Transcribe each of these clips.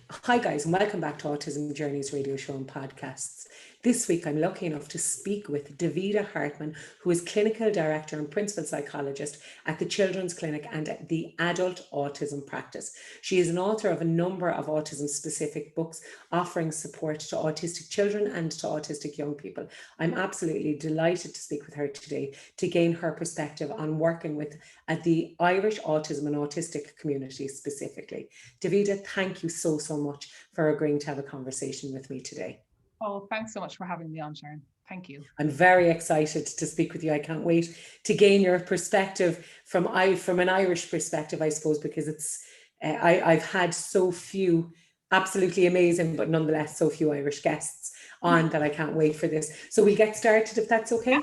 Hi guys, and welcome back to Autism Journeys radio show and podcasts. This week I'm lucky enough to speak with Davida Hartmann, who is Clinical Director and Principal Psychologist at the Children's Clinic and at the Adult Autism Practice. She is an author of a number of autism-specific books offering support to autistic children and to autistic young people. I'm absolutely delighted to speak with her today to gain her perspective on working with the Irish autism and autistic community specifically. Davida, thank you so much for agreeing to have a conversation with me today. Oh, thanks so much for having me on, Sharon. Thank you. I'm very excited to speak with you. I can't wait to gain your perspective from an Irish perspective, I suppose, because I've had so few absolutely amazing, but nonetheless so few Irish guests on that I can't wait for this. So we'll get started if that's okay.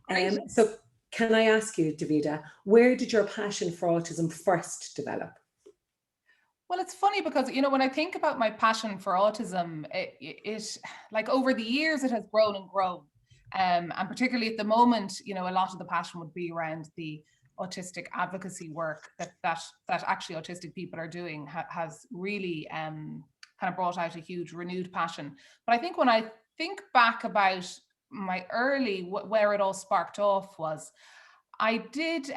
Great. So can I ask you, Davida, where did your passion for autism first develop? Well, it's funny because, when I think about my passion for autism, it like over the years, it has grown and grown. And particularly at the moment, a lot of the passion would be around the autistic advocacy work that actually autistic people are doing has really kind of brought out a huge renewed passion. But I think when I think back about my early, where it all sparked off was, I did,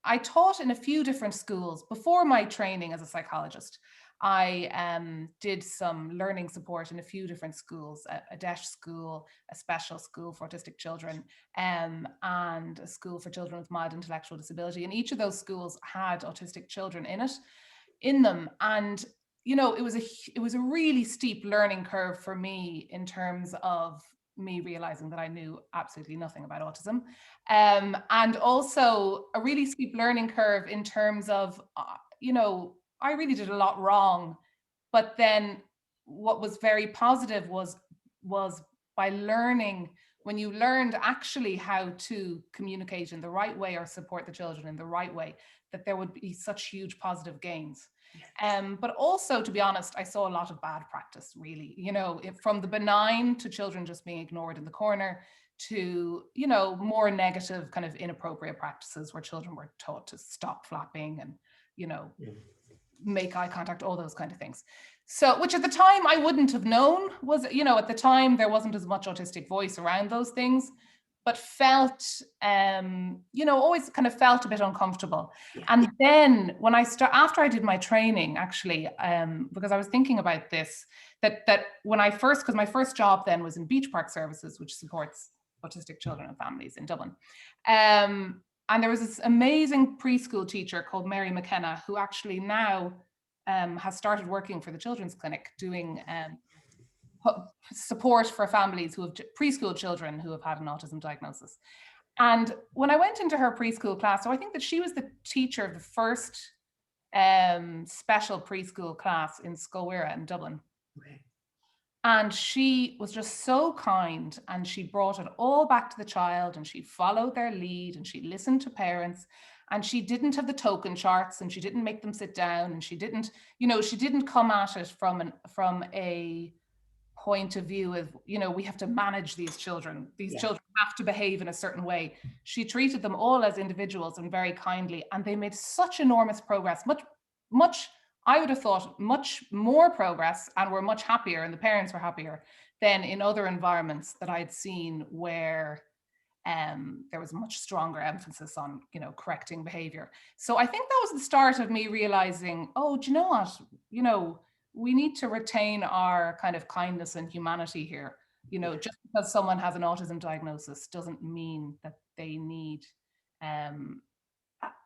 I taught in a few different schools before my training as a psychologist. I did some learning support in a few different schools, a DESH school, a special school for autistic children, and a school for children with mild intellectual disability. And each of those schools had autistic children in them. And it was a really steep learning curve for me in terms of me realizing that I knew absolutely nothing about autism, and also a really steep learning curve in terms of I really did a lot wrong, but then what was very positive was by learning, when you learned actually how to communicate in the right way or support the children in the right way, that there would be such huge positive gains. But also, to be honest, I saw a lot of bad practice, really, from the benign to children just being ignored in the corner to, more negative kind of inappropriate practices where children were taught to stop flapping and, make eye contact, all those kind of things. So, which at the time I wouldn't have known was, at the time there wasn't as much autistic voice around those things, but felt, always kind of felt a bit uncomfortable. Yeah. And then when after I did my training, actually, because I was thinking about this, that when because my first job then was in Beach Park Services, which supports autistic children and families in Dublin. And there was this amazing preschool teacher called Mary McKenna, who actually now has started working for the Children's Clinic, doing support for families who have preschool children who have had an autism diagnosis. And when I went into her preschool class, so I think that she was the teacher of the first special preschool class in Scoilmhuire in Dublin. Okay. And she was just so kind, and she brought it all back to the child, and she followed their lead, and she listened to parents, and she didn't have the token charts, and she didn't make them sit down, and she didn't come at it from a point of view of, we have to manage these children. These children have to behave in a certain way. She treated them all as individuals and very kindly, and they made such enormous progress, much I would have thought much more progress, and were much happier, and the parents were happier than in other environments that I'd seen where there was much stronger emphasis on, correcting behavior. So I think that was the start of me realizing, oh, do you know what? We need to retain our kind of kindness and humanity here. Just because someone has an autism diagnosis doesn't mean that they need a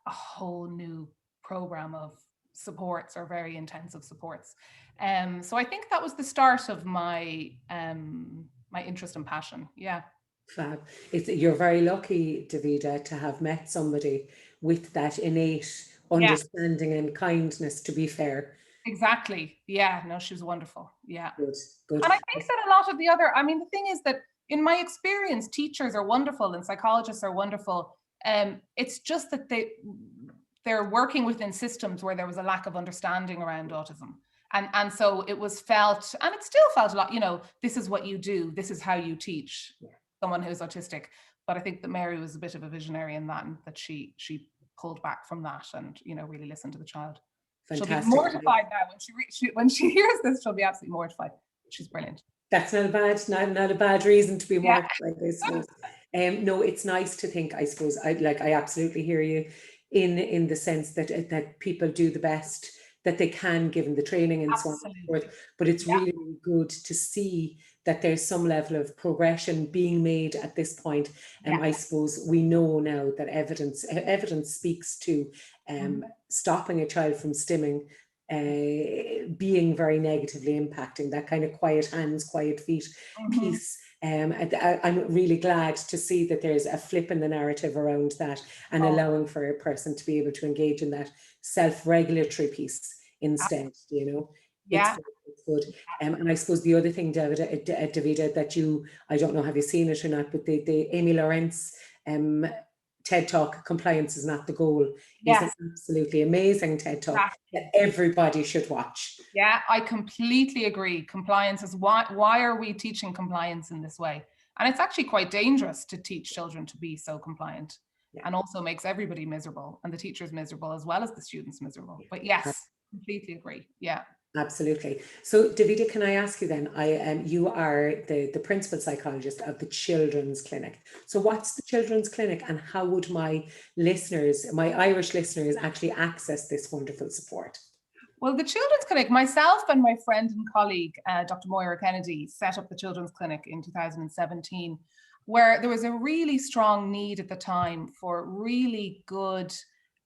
whole new program of supports or very intensive supports. So I think that was the start of my my interest and passion. Yeah. Fab. You're very lucky, Davida, to have met somebody with that innate Yeah, understanding and kindness, to be fair. exactly. Yeah, no, she was wonderful. Yeah. Good, good. And I think that a lot of the other, the thing is that in my experience, teachers are wonderful and psychologists are wonderful. It's just that they're working within systems where there was a lack of understanding around autism. And so it was felt, and it still felt a lot, this is what you do, this is how you teach someone who's autistic. But I think that Mary was a bit of a visionary in that, and that she pulled back from that and, really listened to the child. She'll be Fantastic. mortified now when she hears this. She'll be absolutely mortified. She's brilliant. That's not a bad reason to be Yeah. mortified, I suppose. No, it's nice to think, I suppose, I absolutely hear you in the sense that people do the best that they can given the training and so on and so Absolutely. forth. But it's Yeah. really, really good to see that there's some level of progression being made at this point. And Yeah. I suppose we know now that evidence speaks to stopping a child from stimming being very negatively impacting, that kind of quiet hands, quiet feet piece. I'm really glad to see that there's a flip in the narrative around that and allowing for a person to be able to engage in that self-regulatory piece instead, you know. Yeah. It's good. And I suppose the other thing, Davida, that I don't know, have you seen it or not, but the Amy Lawrence TED Talk, Compliance is Not the Goal, is an absolutely amazing TED Talk that everybody should watch. Yeah, I completely agree. Compliance is why are we teaching compliance in this way? And it's actually quite dangerous to teach children to be so compliant, and also makes everybody miserable, and the teachers miserable as well as the students miserable. But yes, completely agree. Yeah. Absolutely. So, Davida, can I ask you then? You are the principal psychologist of the Children's Clinic. So, what's the Children's Clinic, and how would my Irish listeners, actually access this wonderful support? Well, the Children's Clinic, myself and my friend and colleague, Dr. Moira Kennedy, set up the Children's Clinic in 2017, where there was a really strong need at the time for really good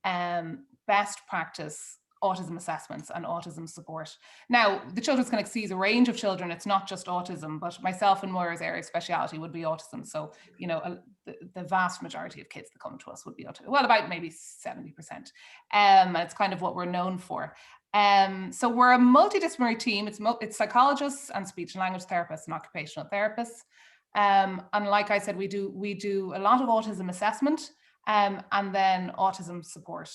best practice autism assessments and autism support. Now, the Children's Clinic sees a range of children. It's not just autism, but myself and Moira's area of speciality would be autism. So, you know, the vast majority of kids that come to us would be autism. Well, about maybe 70%. It's kind of what we're known for. So we're a multidisciplinary team. It's psychologists and speech and language therapists and occupational therapists. And like I said, we do a lot of autism assessment and then autism support.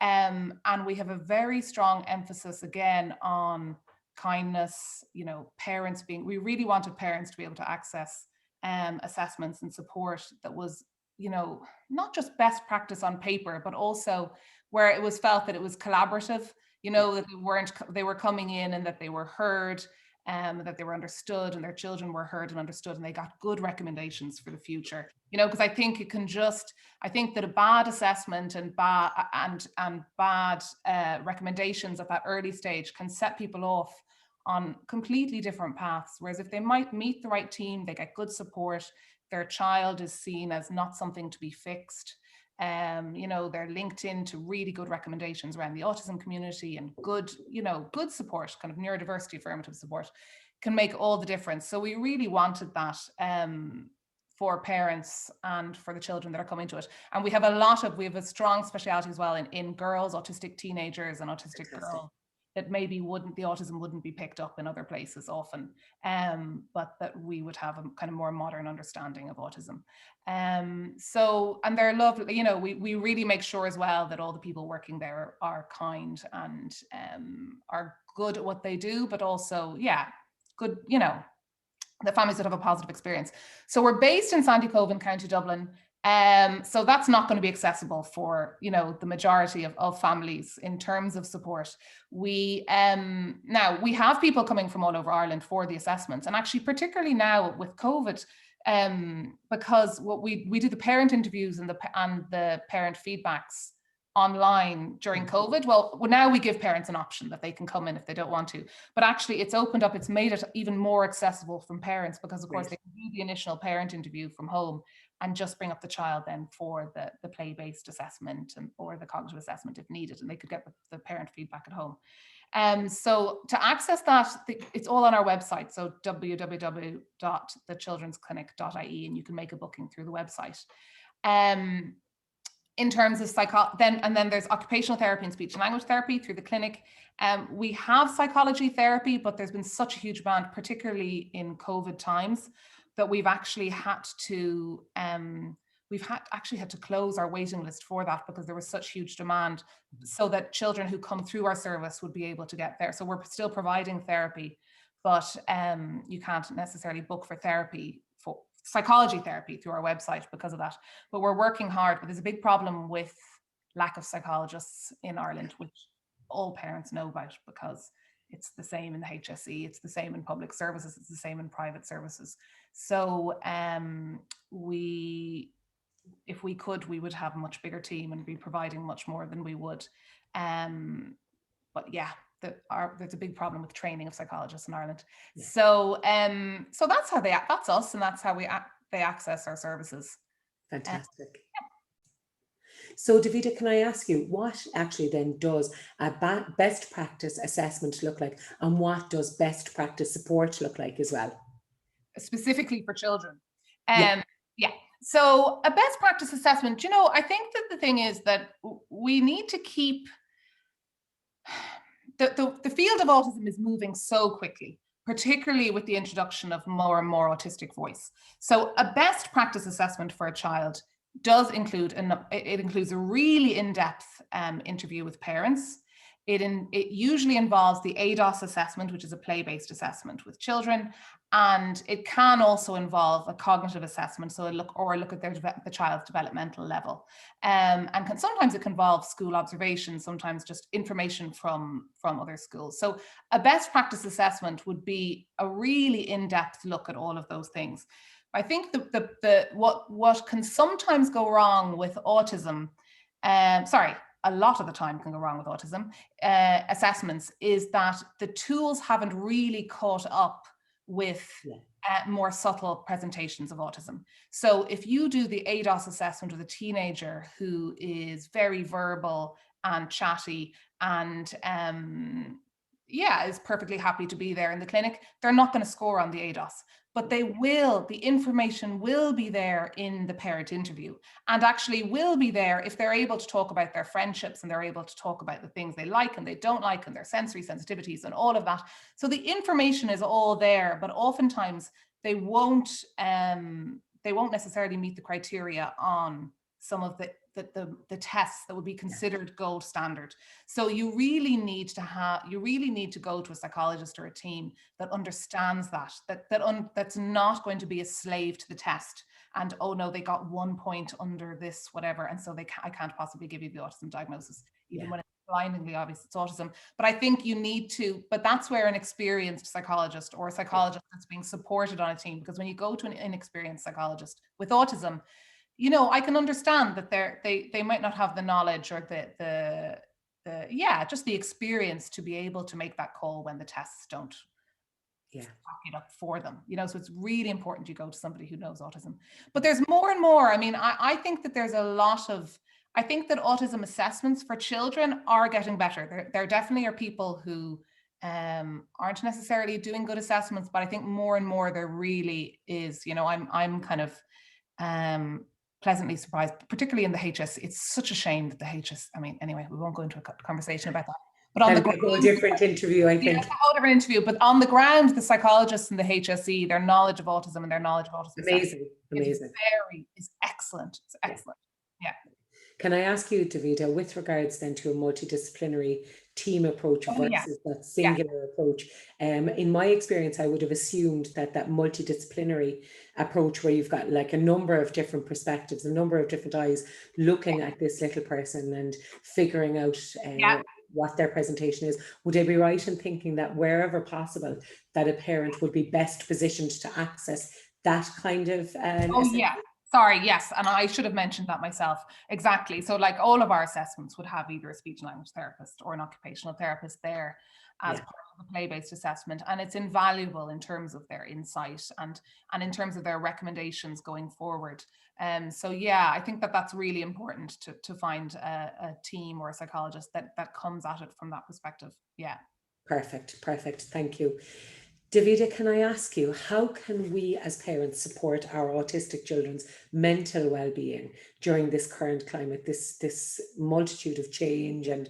And we have a very strong emphasis again on kindness, you know, we really wanted parents to be able to access assessments and support that was, you know, not just best practice on paper, but also where it was felt that it was collaborative, you know, that they were coming in and that they were heard, that they were understood, and their children were heard and understood, and they got good recommendations for the future. You know, because I think that a bad assessment and bad recommendations at that early stage can set people off on completely different paths. Whereas if they might meet the right team, they get good support, their child is seen as not something to be fixed. You know, they're linked into really good recommendations around the autism community, and good support, kind of neurodiversity affirmative support, can make all the difference. So we really wanted that for parents and for the children that are coming to it. And we have a strong speciality as well in girls, autistic teenagers and autistic girls, that maybe the autism wouldn't be picked up in other places often, but that we would have a kind of more modern understanding of autism. So, and they're lovely, you know, we really make sure as well that all the people working there are kind and are good at what they do, but also, good, you know, the families would have a positive experience. So we're based in Sandy Cove in County Dublin. So that's not going to be accessible for, you know, the majority of families in terms of support. Now we have people coming from all over Ireland for the assessments, and actually particularly now with COVID, because what we do the parent interviews and the parent feedbacks online during COVID. Well, now we give parents an option that they can come in if they don't want to, but actually it's opened up, it's made it even more accessible from parents, because of course they can do the initial parent interview from home and just bring up the child then for the play-based assessment or the cognitive assessment if needed, and they could get the parent feedback at home. So to access that, it's all on our website, so www.thechildrensclinic.ie, and you can make a booking through the website. In terms of then there's occupational therapy and speech and language therapy through the clinic. We have psychology therapy, but there's been such a huge demand, particularly in COVID times, that we've actually had to close our waiting list for that, because there was such huge demand, so that children who come through our service would be able to get there. So we're still providing therapy, but you can't necessarily book for therapy, for psychology therapy, through our website because of that. But we're working hard, but there's a big problem with lack of psychologists in Ireland, which all parents know about, because it's the same in the HSE, it's the same in public services, it's the same in private services. So if we could, we would have a much bigger team and be providing much more than we would. But yeah, there's a big problem with training of psychologists in Ireland. Yeah. So that's how that's us, and that's how they access our services. Fantastic. So Davida, can I ask you, what actually then does a best practice assessment look like, and what does best practice support look like as well? Specifically for children. Yeah. So a best practice assessment, I think that the thing is that we need to keep the field of autism is moving so quickly, particularly with the introduction of more and more autistic voice. So a best practice assessment for a child does include, it includes a really in-depth interview with parents. It usually involves the ADOS assessment, which is a play-based assessment with children, and it can also involve a cognitive assessment, so a look at the child's developmental level, and sometimes it can involve school observations, sometimes just information from other schools. So a best practice assessment would be a really in-depth look at all of those things. I think what can sometimes go wrong with autism, a lot of the time can go wrong with autism assessments, is that the tools haven't really caught up with more subtle presentations of autism. So if you do the ADOS assessment with a teenager who is very verbal and chatty and is perfectly happy to be there in the clinic, they're not going to score on the ADOS. But the information will be there in the parent interview, and actually will be there if they're able to talk about their friendships, and they're able to talk about the things they like and they don't like, and their sensory sensitivities and all of that. So the information is all there, but oftentimes they won't necessarily meet the criteria on some of the tests that would be considered gold standard. So you really need to go to a psychologist or a team that understands that's not going to be a slave to the test, and oh no, they got 1 point under this whatever, and so I can't possibly give you the autism diagnosis, even when it's blindingly obvious it's autism. But I think but that's where an experienced psychologist, or a psychologist that's being supported on a team, because when you go to an inexperienced psychologist with autism, I can understand that they might not have the knowledge or just the experience to be able to make that call when the tests don't back it up for them. So it's really important you go to somebody who knows autism. But there's more and more. I mean, I think that there's I think that autism assessments for children are getting better. There definitely are people who aren't necessarily doing good assessments, but I think more and more there really is. I'm kind of pleasantly surprised, particularly in the HS. It's such a shame that the HS, anyway, we won't go into a conversation about that. But on the whole different interview, I think. Yeah, a whole different interview. But on the ground, the psychologists and the HSE, their knowledge of autism and their knowledge of autism is excellent. It's excellent. Yeah. Can I ask you, Davida, with regards then to a multidisciplinary team approach versus that singular approach? In my experience, I would have assumed that multidisciplinary approach, where you've got like a number of different perspectives, a number of different eyes looking at this little person and figuring out what their presentation is. Would I be right in thinking that wherever possible, that a parent would be best positioned to access that kind of Sorry, yes, and I should have mentioned that myself. Exactly. So like all of our assessments would have either a speech and language therapist or an occupational therapist there as part of the play-based assessment, and it's invaluable in terms of their insight and in terms of their recommendations going forward. So yeah, I think that's really important to find a team or a psychologist that comes at it from that perspective. Yeah. Perfect. Thank you. Davida, can I ask you, how can we as parents support our autistic children's mental well-being during this current climate, this multitude of change and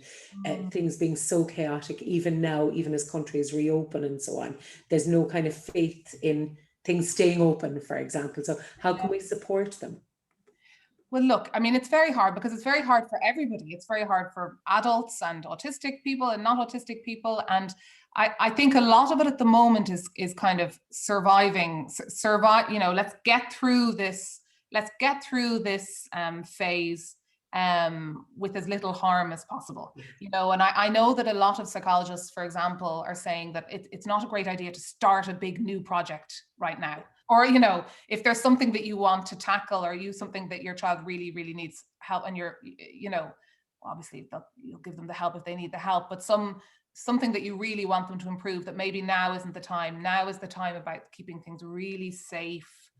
things being so chaotic, even now, even as countries reopen and so on? There's no kind of faith in things staying open, for example. So how can we support them? Well, look, it's very hard, because it's very hard for everybody. It's very hard for adults and autistic people and not autistic people. And I think a lot of it at the moment is kind of survive, let's get through this phase with as little harm as possible, you know. And I know that a lot of psychologists, for example, are saying that it's not a great idea to start a big new project right now. Or, you know, if there's something that you want to tackle, or something that your child really, really needs help, and you're, you know, obviously you'll give them the help if they need the help, but something that you really want them to improve, that maybe now isn't the time. Now is the time about keeping things really safe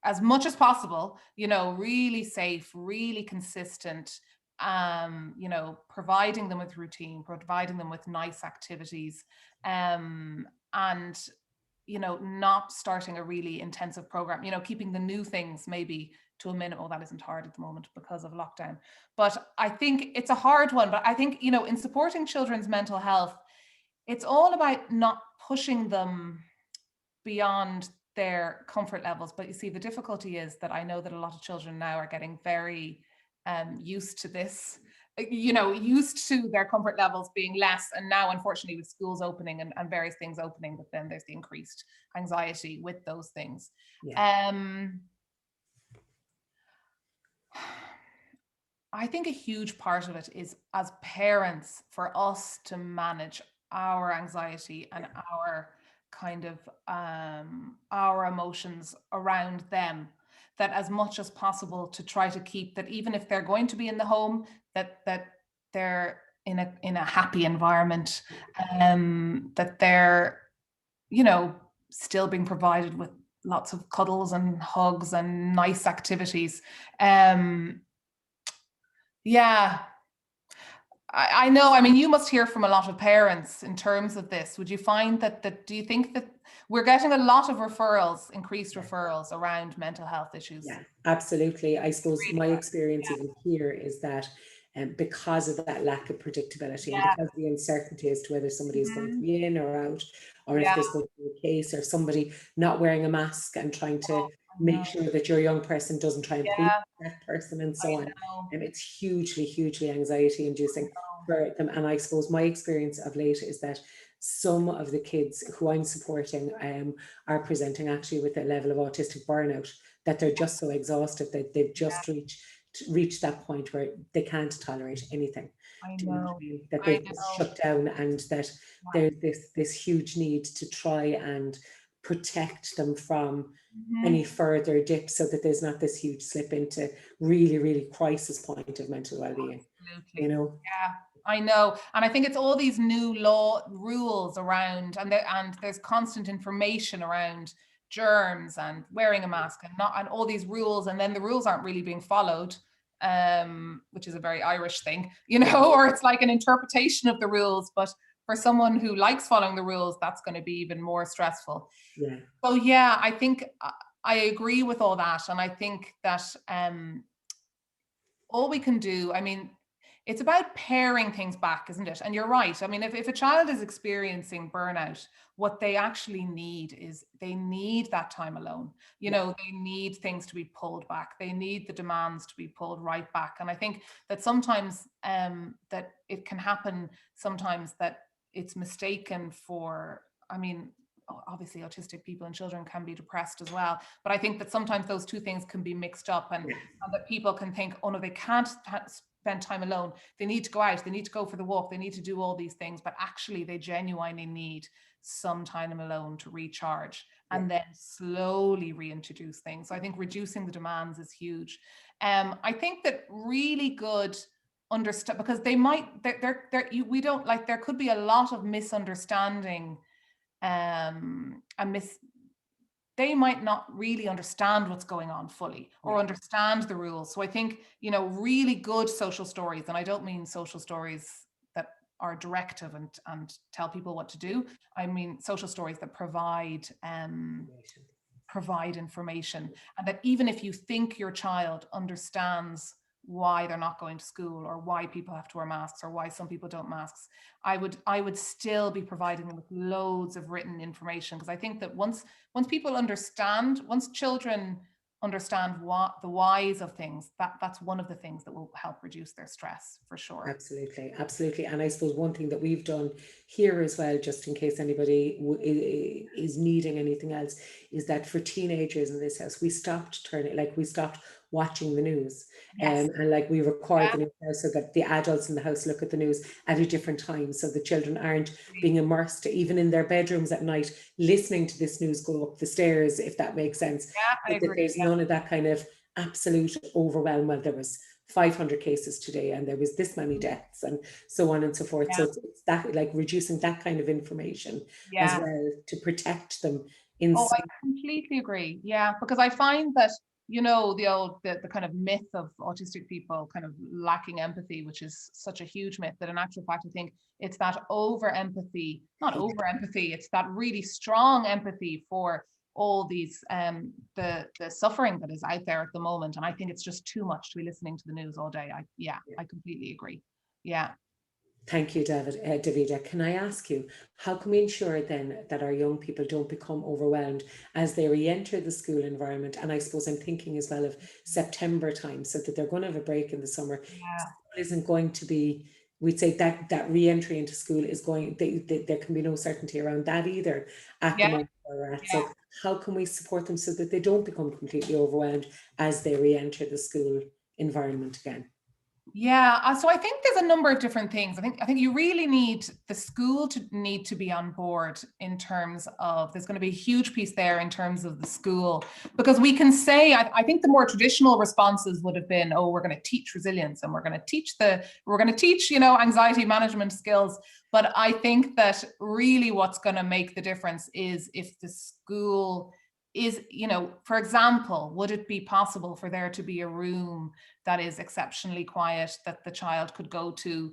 as much as possible, you know, really safe, really consistent, you know, providing them with routine, providing them with nice activities, and, you know, not starting a really intensive program, you know, keeping the new things maybe to a minimum. That isn't hard at the moment because of lockdown. But I think it's a hard one. But I think, you know, in supporting children's mental health, it's all about not pushing them beyond their comfort levels. But you see, the difficulty is that I know that a lot of children now are getting very used to this, you know, used to their comfort levels being less. And now, unfortunately, with schools opening and various things opening, but then there's the increased anxiety with those things. Yeah. I think a huge part of it is, as parents, for us to manage our anxiety and our kind of our emotions around them, that as much as possible to try to keep that, even if they're going to be in the home, that they're in a happy environment, that they're, you know, still being provided with lots of cuddles and hugs and nice activities. Yeah, I know. I mean, you must hear from a lot of parents in terms of this. Would you find that do you think that we're getting a lot of referrals, increased referrals around mental health issues? Yeah, absolutely. I suppose Really my good. experience even here is that because of that lack of predictability and Yeah. because of the uncertainty as to whether somebody is going to Mhm. be in or out, or if Yeah. there's going to be a case, or somebody not wearing a mask and trying to Oh, I make know. sure that your young person doesn't try and police Yeah, that person and I so on. know. And it's hugely, hugely anxiety I inducing know. for them. And I suppose my experience of late is that some of the kids who I'm supporting are presenting actually with a level of autistic burnout, that they're just so exhausted that they've just reached that point where they can't tolerate anything. I Do you know what I know. mean? That I they've just know. shut down, and that Yeah. there's this huge need to try and protect them from any Mhm. further dip, so that there's not this huge slip into really, really crisis point of mental well-being. You Absolutely. know? Yeah, I know. And I think it's all these new law rules around, and there's constant information around germs and wearing a mask and not, and all these rules, and then the rules aren't really being followed, which is a very Irish thing, you Yeah, know, or it's like an interpretation of the rules. But for someone who likes following the rules, that's going to be even more stressful. yeah, So yeah, I think I agree with all that. And I think that all we can do, I mean, it's about paring things back, isn't it? And you're right. I mean, if a child is experiencing burnout, what they actually need is, they need that time alone. You yeah, know, they need things to be pulled back. They need the demands to be pulled right back. And I think that sometimes that it can happen sometimes that it's mistaken for, I mean, obviously autistic people and children can be depressed as well. But I think that sometimes those two things can be mixed up, yeah, and that people can think, oh no, they can't spend time alone. They need to go out, they need to go for the walk, they need to do all these things, but actually they genuinely need some time alone to recharge yeah, and then slowly reintroduce things. So I think reducing the demands is huge. I think that really good understand, because they might, we don't, like, there could be a lot of misunderstanding, and they might not really understand what's going on fully or yeah, understand the rules. So I think, you know, really good social stories, and I don't mean social stories that are directive and tell people what to do. I mean social stories that provide information, and that even if you think your child understands why they're not going to school, or why people have to wear masks, or why some people don't masks, I would still be providing them with loads of written information, because I think that once people understand, once children understand what the whys of things, that's one of the things that will help reduce their stress, for sure. absolutely, absolutely. And I suppose one thing that we've done here as well, just in case anybody is needing anything else, is that for teenagers in this house, we stopped watching the news. Yes. And like we record Yeah. the news now so that the adults in the house look at the news at a different time, so the children aren't being immersed even in their bedrooms at night listening to this news go up the stairs, if that makes sense. Yeah, I But that agree. there's none of that kind of absolute overwhelm. Well, there was 500 cases today and there was this many deaths and so on and so forth. So Yeah. it's that, like reducing that kind of information as Yeah. well to protect them in Oh, I some. completely agree. Yeah, because I find that, you know, the kind of myth of autistic people kind of lacking empathy, which is such a huge myth, that in actual fact, I think it's that over empathy, not over empathy, it's that really strong empathy for all these the suffering that is out there at the moment. And I think it's just too much to be listening to the news all day. I completely agree. Yeah. Thank you, Davida. Can I ask you, how can we ensure then that our young people don't become overwhelmed as they re-enter the school environment? And I suppose I'm thinking as well of September time, so that they're going to have a break in the summer. Yeah. School isn't going to be, we'd say that re-entry into school is going, there can be no certainty around that either at the Yeah. moment where we're at. Yeah. So how can we support them so that they don't become completely overwhelmed as they re-enter the school environment again? Yeah, so I think there's a number of different things. I think you really need the school to need to be on board in terms of, there's going to be a huge piece there in terms of the school, because we can say, I think the more traditional responses would have been, oh, we're going to teach resilience and we're going to teach, you know, anxiety management skills. But I think that really what's going to make the difference is if the school is, you know, for example, would it be possible for there to be a room that is exceptionally quiet that the child could go to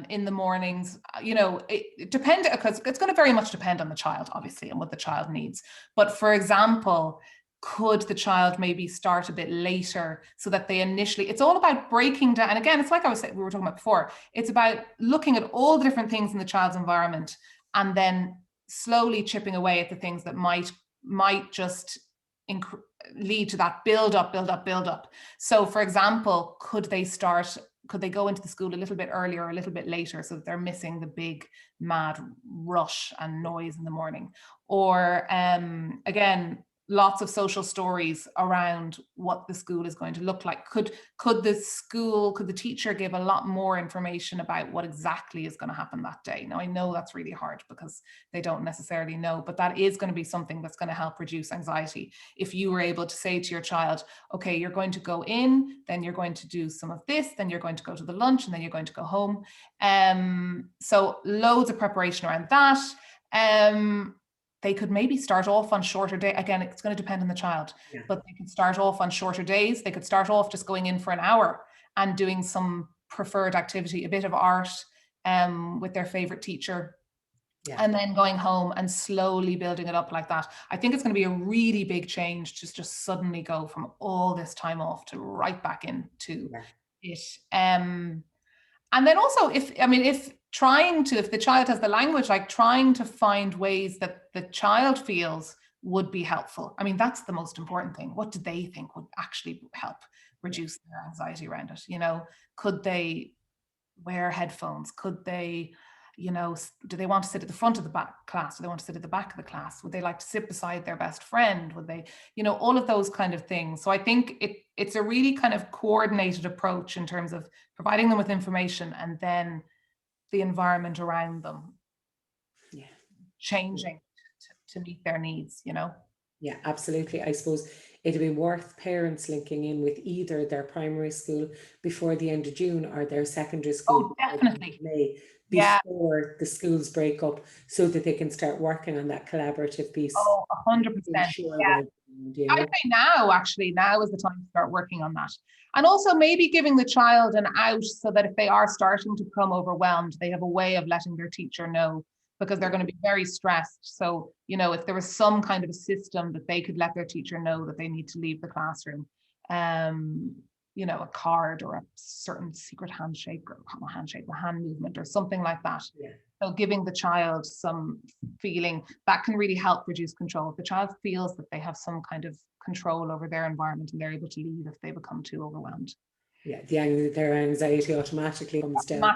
in the mornings? You know, it depends, because it's going to very much depend on the child, obviously, and what the child needs. But for example, could the child maybe start a bit later so that they initially, it's all about breaking down. And again, it's like I was saying, we were talking about before, it's about looking at all the different things in the child's environment and then slowly chipping away at the things that might just lead to that build up. So for example, could they go into the school a little bit earlier or a little bit later so that they're missing the big mad rush and noise in the morning? Or again, lots of social stories around what the school is going to look like. Could the teacher give a lot more information about what exactly is going to happen that day? Now, I know that's really hard because they don't necessarily know, but that is going to be something that's going to help reduce anxiety. If you were able to say to your child, okay, you're going to go in, then you're going to do some of this, then you're going to go to the lunch, and then you're going to go home. So loads of preparation around that. They could maybe start off on shorter day. Again, it's going to depend on the child, but they could start off on shorter days. They could start off just going in for an hour and doing some preferred activity, a bit of art with their favorite teacher, and then going home and slowly building it up like that. I think it's going to be a really big change to just suddenly go from all this time off to right back into it. And then also, if the child has the language, like trying to find ways that the child feels would be helpful. I mean, that's the most important thing. What do they think would actually help reduce their anxiety around it? You know, could they wear headphones? Could they, you know, do they want to sit at the front of the class? Do they want to sit at the back of the class? Would they like to sit beside their best friend? Would they, you know, all of those kind of things. So I think it's a really kind of coordinated approach in terms of providing them with information and then the environment around them changing to meet their needs, you know? Yeah, absolutely. I suppose it'd be worth parents linking in with either their primary school before the end of June or their secondary school before the end of May, before the schools break up, so that they can start working on that collaborative piece. 100%. I'd say now is the time to start working on that. And also maybe giving the child an out so that if they are starting to become overwhelmed, they have a way of letting their teacher know, because they're going to be very stressed. So, you know, if there was some kind of a system that they could let their teacher know that they need to leave the classroom, you know, a card or a certain secret handshake or a hand movement or something like that. So giving the child some feeling that can really help reduce control. If the child feels that they have some kind of control over their environment and they're able to leave if they become too overwhelmed. Their anxiety automatically comes down.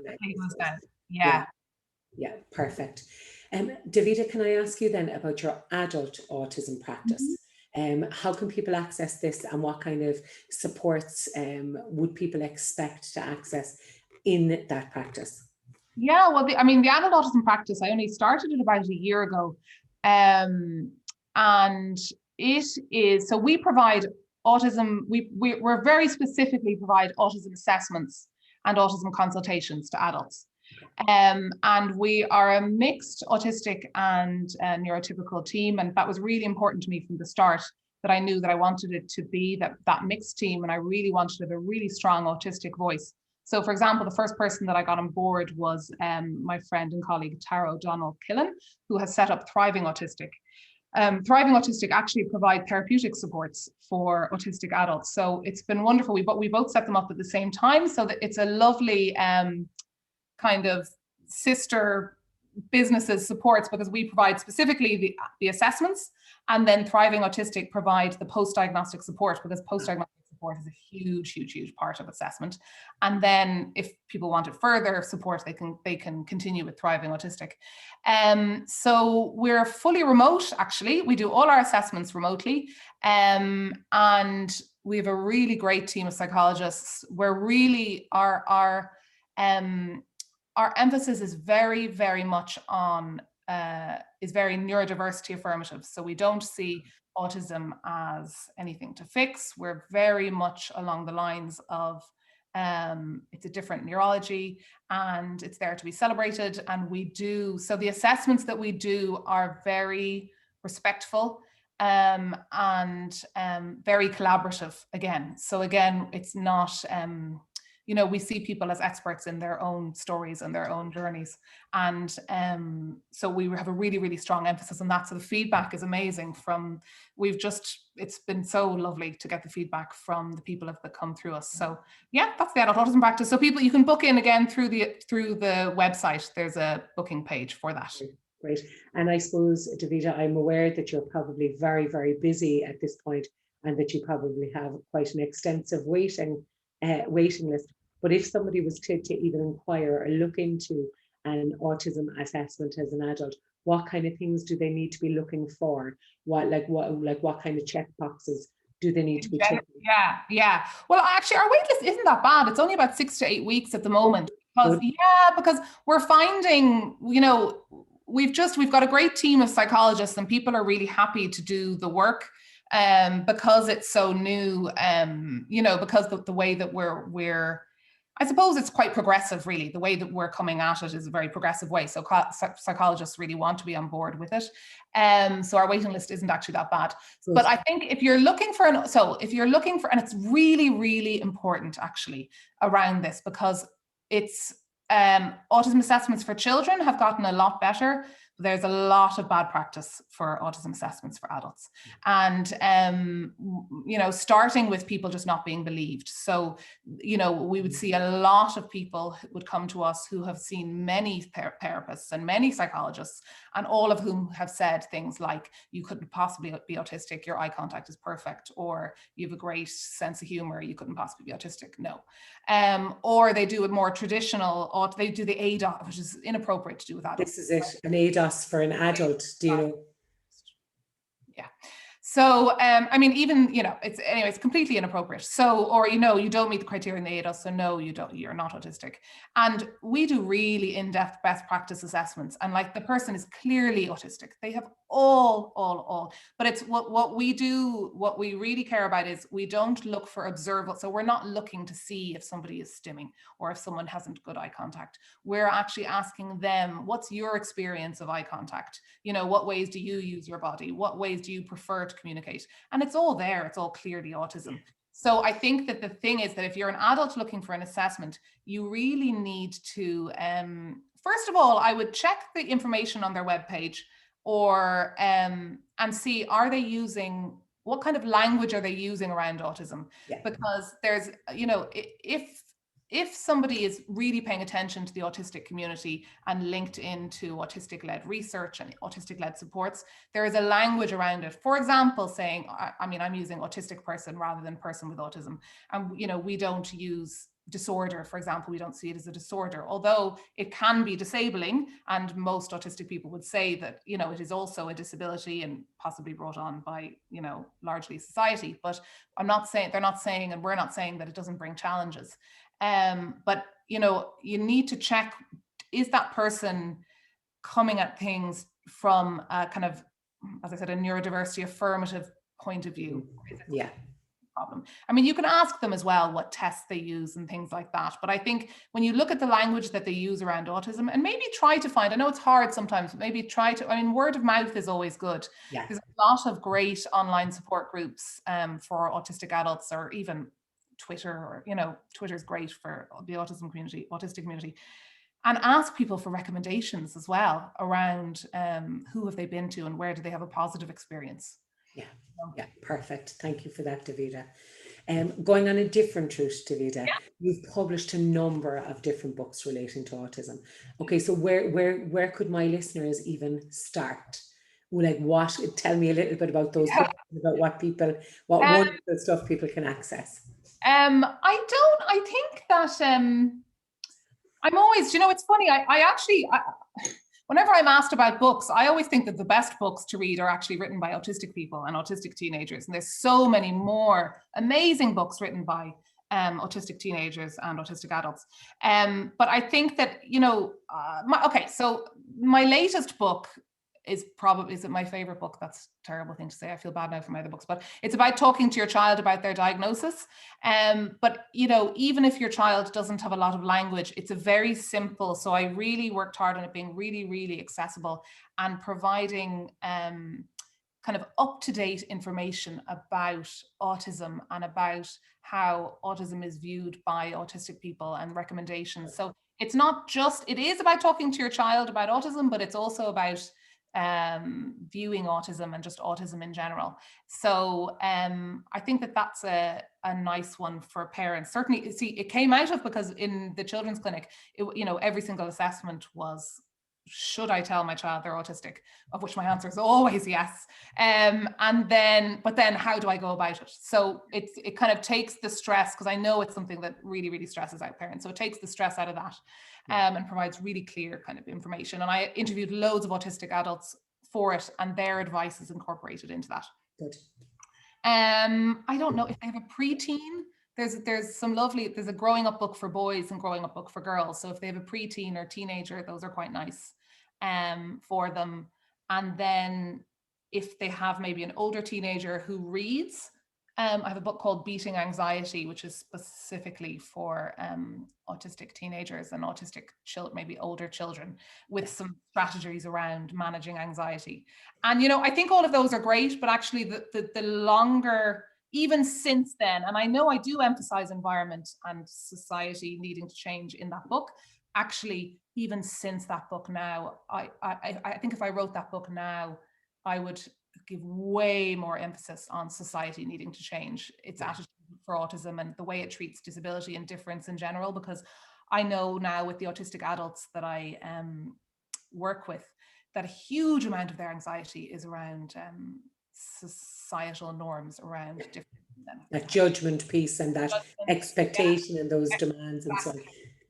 Yeah, perfect. Davida, can I ask you then about your adult autism practice? How can people access this, and what kind of supports would people expect to access in that practice? Yeah, well, I mean, the adult autism practice, I only started it about a year ago. And it is, so we provide autism, we're very specifically provide autism assessments and autism consultations to adults. And we are a mixed autistic and neurotypical team. And that was really important to me from the start, that I knew that I wanted it to be that mixed team. And I really wanted a really strong autistic voice. So, for example, the first person that I got on board was my friend and colleague, Tara O'Donnell Killen, who has set up Thriving Autistic. Thriving Autistic actually provide therapeutic supports for autistic adults. So it's been wonderful. We both set them up at the same time, so that it's a lovely kind of sister businesses supports, because we provide specifically the assessments, and then Thriving Autistic provide the post-diagnostic support, because post-diagnostic support is a huge part of assessment. And then if people wanted further support, they can continue with Thriving Autistic. So we're fully remote, actually. We do all our assessments remotely. And we have a really great team of psychologists, where really our emphasis is very much on is very neurodiversity affirmative. So we don't see autism as anything to fix. We're very much along the lines of it's a different neurology, and it's there to be celebrated. And so the assessments that we do are very respectful and very collaborative again. So again, it's not we see people as experts in their own stories and their own journeys. And so we have a really strong emphasis on that. So the feedback is amazing it's been so lovely to get the feedback from the people that come through us. So yeah, that's the adult autism practice. So people, you can book in again through the website. There's a booking page for that. Great. And I suppose, Davida, I'm aware that you're probably very busy at this point, and that you probably have quite an extensive waiting list. But if somebody was to even inquire or look into an autism assessment as an adult, what kind of things do they need to be looking for? What kind of check boxes do they need to be ticking? Yeah. Well, actually, our wait list isn't that bad. It's only about 6 to 8 weeks at the moment. Because we're finding, we've got a great team of psychologists, and people are really happy to do the work. Because it's so new, because the way that we're I suppose it's quite progressive, really. The way that we're coming at it is a very progressive way. So psychologists really want to be on board with it. So our waiting list isn't actually that bad. Yes. But I think if you're looking for, and it's really important actually around this, because it's autism assessments for children have gotten a lot better. There's a lot of bad practice for autism assessments for adults, and starting with people just not being believed. So we would see a lot of people who would come to us who have seen many therapists and many psychologists, and all of whom have said things like, you couldn't possibly be autistic, your eye contact is perfect, or you have a great sense of humor, you couldn't possibly be autistic. No. Or they do a more traditional, or they do the ADOS, which is inappropriate to do with adults. This is it, an ADOS for an adult, do you know? Yeah. So, it's completely inappropriate. So, or, you don't meet the criteria in the ADOS, so no, you're not autistic. And we do really in-depth best practice assessments. And like, the person is clearly autistic. They have all. But it's what we do, what we really care about is we don't look for observable. So we're not looking to see if somebody is stimming or if someone hasn't good eye contact. We're actually asking them, what's your experience of eye contact? What ways do you use your body? What ways do you prefer to communicate? And it's all there. It's all clearly autism. So I think that the thing is that if you're an adult looking for an assessment, you really need to, first of all, I would check the information on their webpage, or and see, are they using, what kind of language are they using around autism? Yeah. Because there's, if somebody is really paying attention to the autistic community and linked into autistic-led research and autistic-led supports, there is a language around it. For example, saying, I'm using autistic person rather than person with autism. And, we don't use disorder, for example. We don't see it as a disorder, although it can be disabling, and most autistic people would say that, you know, it is also a disability and possibly brought on by, you know, largely society. But I'm not saying, they're not saying, and we're not saying that it doesn't bring challenges. But, you know, you need to check, is that person coming at things from a kind of, as I said, a neurodiversity affirmative point of view? Yeah. Problem. I mean, you can ask them as well what tests they use and things like that. But I think when you look at the language that they use around autism, and maybe try to find, I know it's hard sometimes, but maybe try to, I mean, word of mouth is always good. Yeah. There's a lot of great online support groups for autistic adults, or even Twitter, or, you know, Twitter's great for the autistic community. And ask people for recommendations as well around who have they been to and where do they have a positive experience. Yeah, yeah, perfect. Thank you for that, Davida. Going on a different route, Davida, you've published a number of different books relating to autism. Okay, so where could my listeners even start? Like, what? Tell me a little bit about those books, about what wonderful stuff people can access. I think that I'm always, you know, it's funny. Whenever I'm asked about books, I always think that the best books to read are actually written by autistic people and autistic teenagers. And there's so many more amazing books written by autistic teenagers and autistic adults. But I think that, you know, so my latest book is it my favorite book? That's a terrible thing to say. I feel bad now for my other books, but it's about talking to your child about their diagnosis. But, you know, even if your child doesn't have a lot of language, it's a very simple. So I really worked hard on it being really, really accessible and providing kind of up-to-date information about autism and about how autism is viewed by autistic people and recommendations. So it's not just, it is about talking to your child about autism, but it's also about viewing autism and just autism in general. So I think that that's a nice one for parents. Certainly, see, it came out of, because in the children's clinic, you know, every single assessment was, should I tell my child they're autistic? Of which my answer is always yes. But then how do I go about it? So it kind of takes the stress, because I know it's something that really, really stresses out parents. So it takes the stress out of that and provides really clear kind of information. And I interviewed loads of autistic adults for it, and their advice is incorporated into that. Good. I don't know if they have a preteen. There's a growing up book for boys and growing up book for girls. So if they have a preteen or teenager, those are quite nice for them. And then if they have maybe an older teenager who reads, I have a book called Beating Anxiety, which is specifically for autistic teenagers and autistic maybe older children, with some strategies around managing anxiety. And, you know, I think all of those are great, but actually the longer, even since then, and I know I do emphasize environment and society needing to change in that book, actually, even since that book now, I think if I wrote that book now, I would give way more emphasis on society needing to change its attitude for autism and the way it treats disability and difference in general, because I know now with the autistic adults that I work with, that a huge amount of their anxiety is around societal norms around difference. That judgment piece and that expectation and those demands and so on.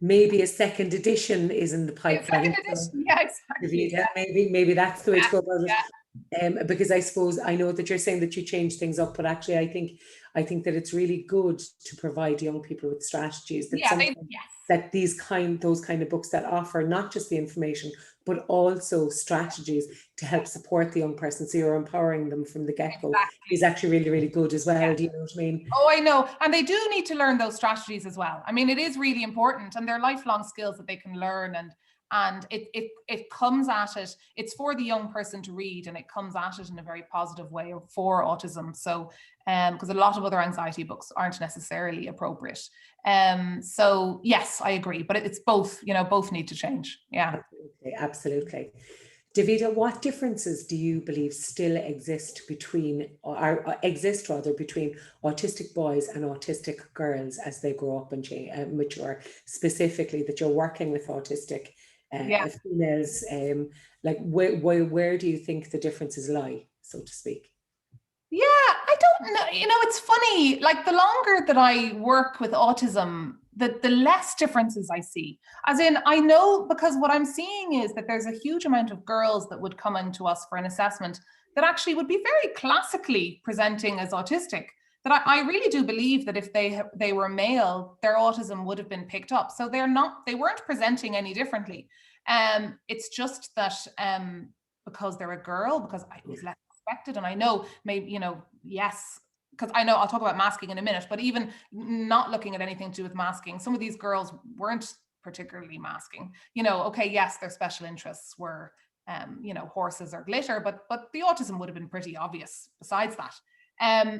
Maybe a second edition is in the pipeline. Yeah, exactly. Maybe that's the way to go about it. Because I suppose I know that you're saying that you change things up, but actually I think that it's really good to provide young people with strategies that those kind of books that offer not just the information but also strategies to help support the young person, so you're empowering them from the get-go, is actually really, really good as well. Do you know what I mean? Oh, I know. And they do need to learn those strategies as well. I mean, it is really important, and they're lifelong skills that they can learn, and it comes at it, it's for the young person to read, and it comes at it in a very positive way for autism. So because a lot of other anxiety books aren't necessarily appropriate. So yes, I agree, but it's both, you know, both need to change. Yeah, absolutely. Davida, what differences do you believe still exist between autistic boys and autistic girls as they grow up and mature, specifically that you're working with autistic females? Like where do you think the differences lie, so to speak? Yeah, I don't know. You know, it's funny, like the longer that I work with autism, the less differences I see. As in, I know, because what I'm seeing is that there's a huge amount of girls that would come into us for an assessment that actually would be very classically presenting as autistic. That I really do believe that if they were male, their autism would have been picked up. So they weren't presenting any differently. It's just that because they're a girl, because it was less expected. And I know maybe, yes, because I know I'll talk about masking in a minute, but even not looking at anything to do with masking, some of these girls weren't particularly masking. Okay, yes, their special interests were, horses or glitter, but the autism would have been pretty obvious besides that.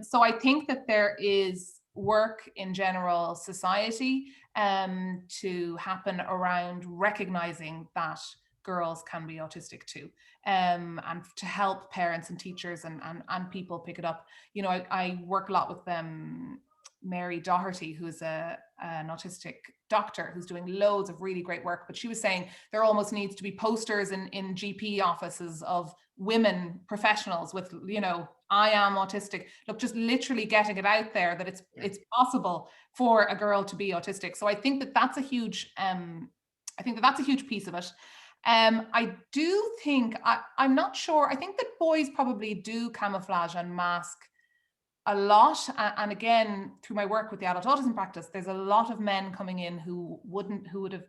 So I think that there is work in general society to happen around recognizing that girls can be autistic too, and to help parents and teachers and people pick it up. I work a lot with Mary Doherty, who's an autistic doctor who's doing loads of really great work, but she was saying there almost needs to be posters in GP offices of women professionals with, I am autistic. Look, just literally getting it out there that it's possible for a girl to be autistic. So I think that that's a huge, piece of it. I do think, I'm not sure, I think that boys probably do camouflage and mask a lot. And again, through my work with the adult autism practice, there's a lot of men coming in who would have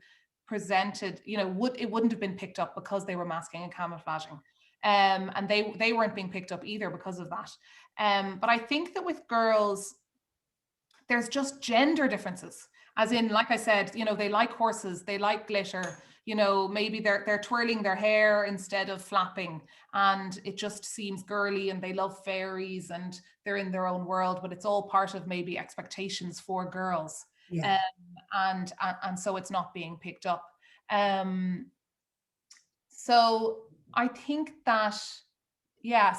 presented, it wouldn't have been picked up because they were masking and camouflaging. And they weren't being picked up either because of that. But I think that with girls, there's just gender differences. As in, like I said, they like horses, they like glitter, maybe they're twirling their hair instead of flapping, and it just seems girly, and they love fairies and they're in their own world, but it's all part of maybe expectations for girls. And so it's not being picked up. So I think that,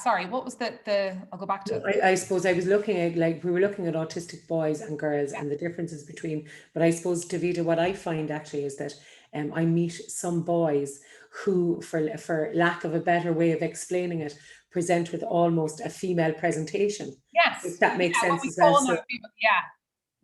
sorry, what was I'll go back to. I suppose I was looking at, we were looking at autistic boys and girls and the differences between, but I suppose, Davida, what I find actually is that I meet some boys who, for lack of a better way of explaining it, present with almost a female presentation. Yes. If that makes sense as well. So,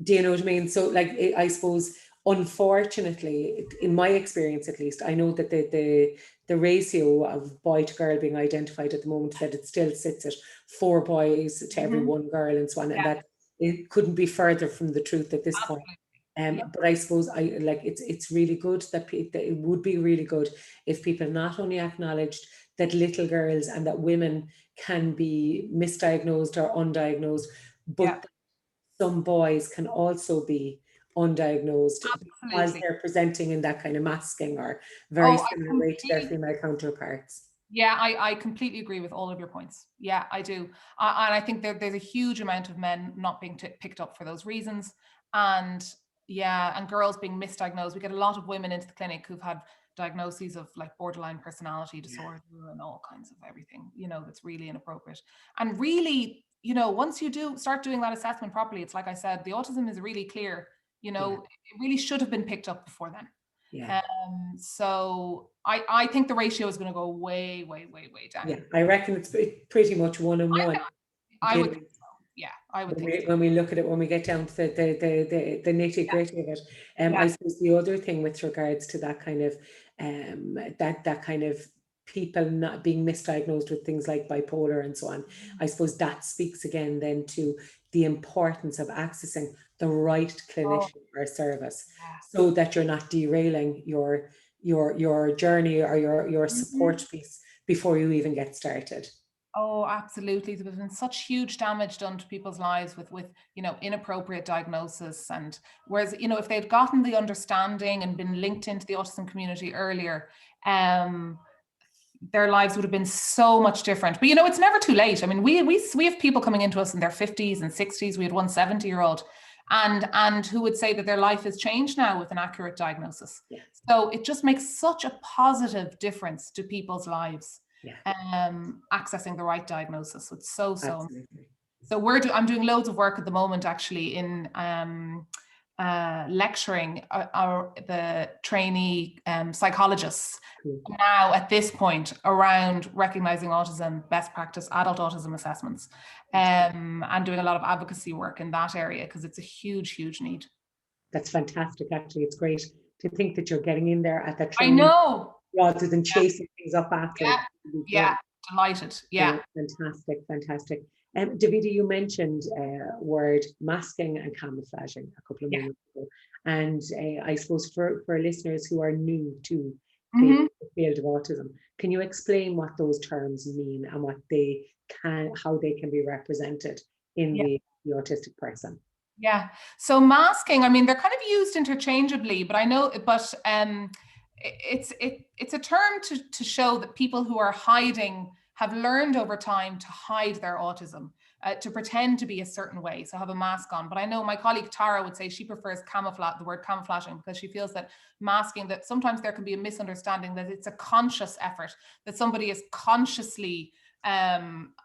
do you know what I mean? So I suppose, unfortunately, in my experience at least, I know that the ratio of boy to girl being identified at the moment, that it still sits at 4 boys to every 1 girl and so on, and that it couldn't be further from the truth at this point. But I suppose it's really good that it would be really good if people not only acknowledged that little girls and that women can be misdiagnosed or undiagnosed, but some boys can also be undiagnosed as they're presenting in that kind of masking or very similar way to their female counterparts. Yeah, I completely agree with all of your points. Yeah, I do. And I think there's a huge amount of men not being picked up for those reasons. And girls being misdiagnosed. We get a lot of women into the clinic who've had diagnoses of borderline personality disorder and all kinds of everything, that's really inappropriate. And really, once you start doing that assessment properly, it's like I said, the autism is really clear, it really should have been picked up before then. So I think the ratio is going to go way, way, way, way down. Yeah, I reckon it's pretty much 1-on-1. I would think so. Yeah, I would think so. When we look at it, when we get down to the nitty gritty of it. I suppose the other thing with regards to that kind of that kind of people not being misdiagnosed with things like bipolar and so on, I suppose that speaks again then to the importance of accessing the right clinician or service, so that you're not derailing your journey or your support piece before you even get started. Oh, absolutely. There's been such huge damage done to people's lives with inappropriate diagnosis. And whereas, if they'd gotten the understanding and been linked into the autism community earlier, their lives would have been so much different. But it's never too late. I mean, we have people coming into us in their 50s and 60s. We had one 70-year-old and who would say that their life has changed now with an accurate diagnosis. So it just makes such a positive difference to people's lives. Accessing the right diagnosis. It's so Absolutely. So I'm doing loads of work at the moment actually in lecturing the trainee psychologists now at this point around recognizing autism, best practice adult autism assessments, and doing a lot of advocacy work in that area because it's a huge need. That's fantastic. Actually, it's great to think that you're getting in there at that I training know. rather than Yeah, chasing things up afterwards. yeah, yeah. Delighted. Yeah, Yeah, fantastic, fantastic. Davida, you mentioned word masking and camouflaging a couple of yeah. moments ago. And I suppose for listeners who are new to the Hmm. field of autism, can you explain what those terms mean and how they can be represented in the autistic person? Yeah. So masking, I mean, they're kind of used interchangeably, but I know, but it's a term to show that people who are hiding have learned over time to hide their autism, to pretend to be a certain way, so have a mask on. But I know my colleague Tara would say she prefers the word camouflaging, because she feels that masking, that sometimes there can be a misunderstanding that it's a conscious effort, that somebody is consciously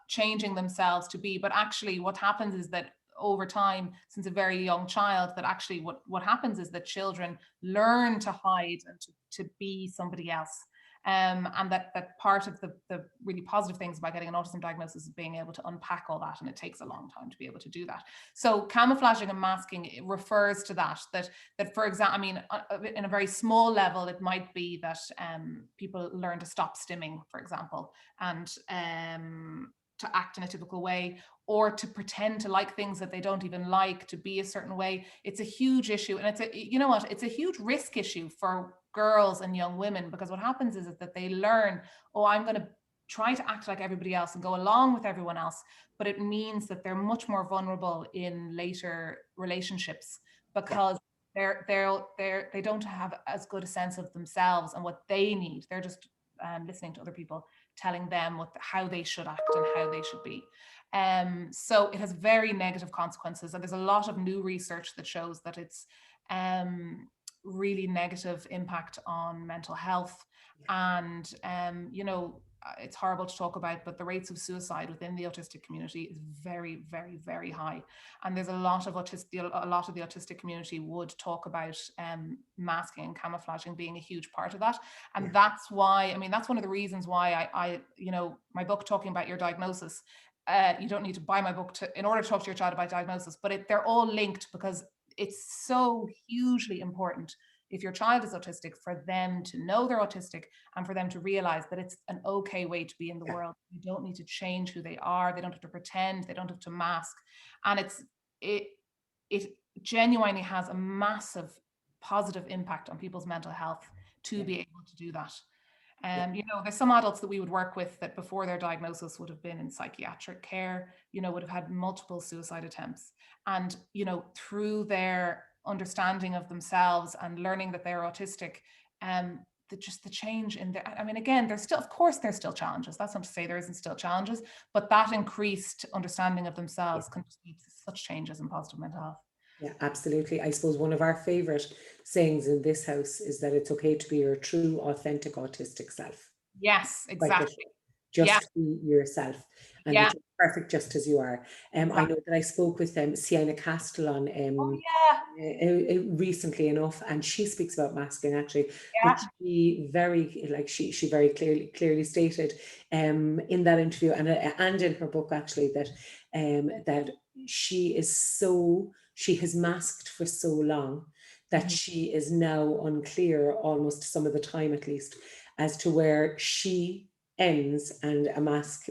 changing themselves to be, but actually what happens is that over time, since a very young child, that actually what happens is that children learn to hide and to be somebody else. And that part of the really positive things about getting an autism diagnosis is being able to unpack all that, and it takes a long time to be able to do that. So camouflaging and masking, it refers to that for example, I mean, in a very small level, it might be that people learn to stop stimming, for example, and to act in a typical way, or to pretend to like things that they don't even like, to be a certain way. It's a huge issue, and it's a huge risk issue for girls and young women, because what happens is that they learn, oh, I'm going to try to act like everybody else and go along with everyone else, but it means that they're much more vulnerable in later relationships, because they don't have as good a sense of themselves and what they need. They're just listening to other people telling them how they should act and how they should be. So it has very negative consequences, and there's a lot of new research that shows that it's really negative impact on mental health. And it's horrible to talk about, but the rates of suicide within the autistic community is very, very, very high. And there's a lot of the autistic community would talk about masking and camouflaging being a huge part of that. And that's why, I mean, that's one of the reasons why I my book talking about your diagnosis, you don't need to buy my book in order to talk to your child about diagnosis, but they're all linked, because it's so hugely important, if your child is autistic, for them to know they're autistic, and for them to realize that it's an okay way to be in the world. You don't need to change who they are. They don't have to pretend. They don't have to mask. And it genuinely has a massive positive impact on people's mental health to be able to do that. There's some adults that we would work with that before their diagnosis would have been in psychiatric care, would have had multiple suicide attempts. And, through their understanding of themselves and learning that they're autistic, the change in their, I mean, again, there's still challenges. That's not to say there isn't still challenges, but that increased understanding of themselves can just lead to such changes in positive mental health. Yeah, absolutely. I suppose one of our favorite sayings in this house is that it's okay to be your true, authentic autistic self. Yes, exactly. Just be yourself, and that you're perfect just as you are. Exactly. I know that I spoke with Sienna Castellon recently enough, and she speaks about masking actually. But she very clearly stated in that interview and in her book actually that that she has masked for so long that she is now unclear, almost some of the time at least, as to where she ends and a mask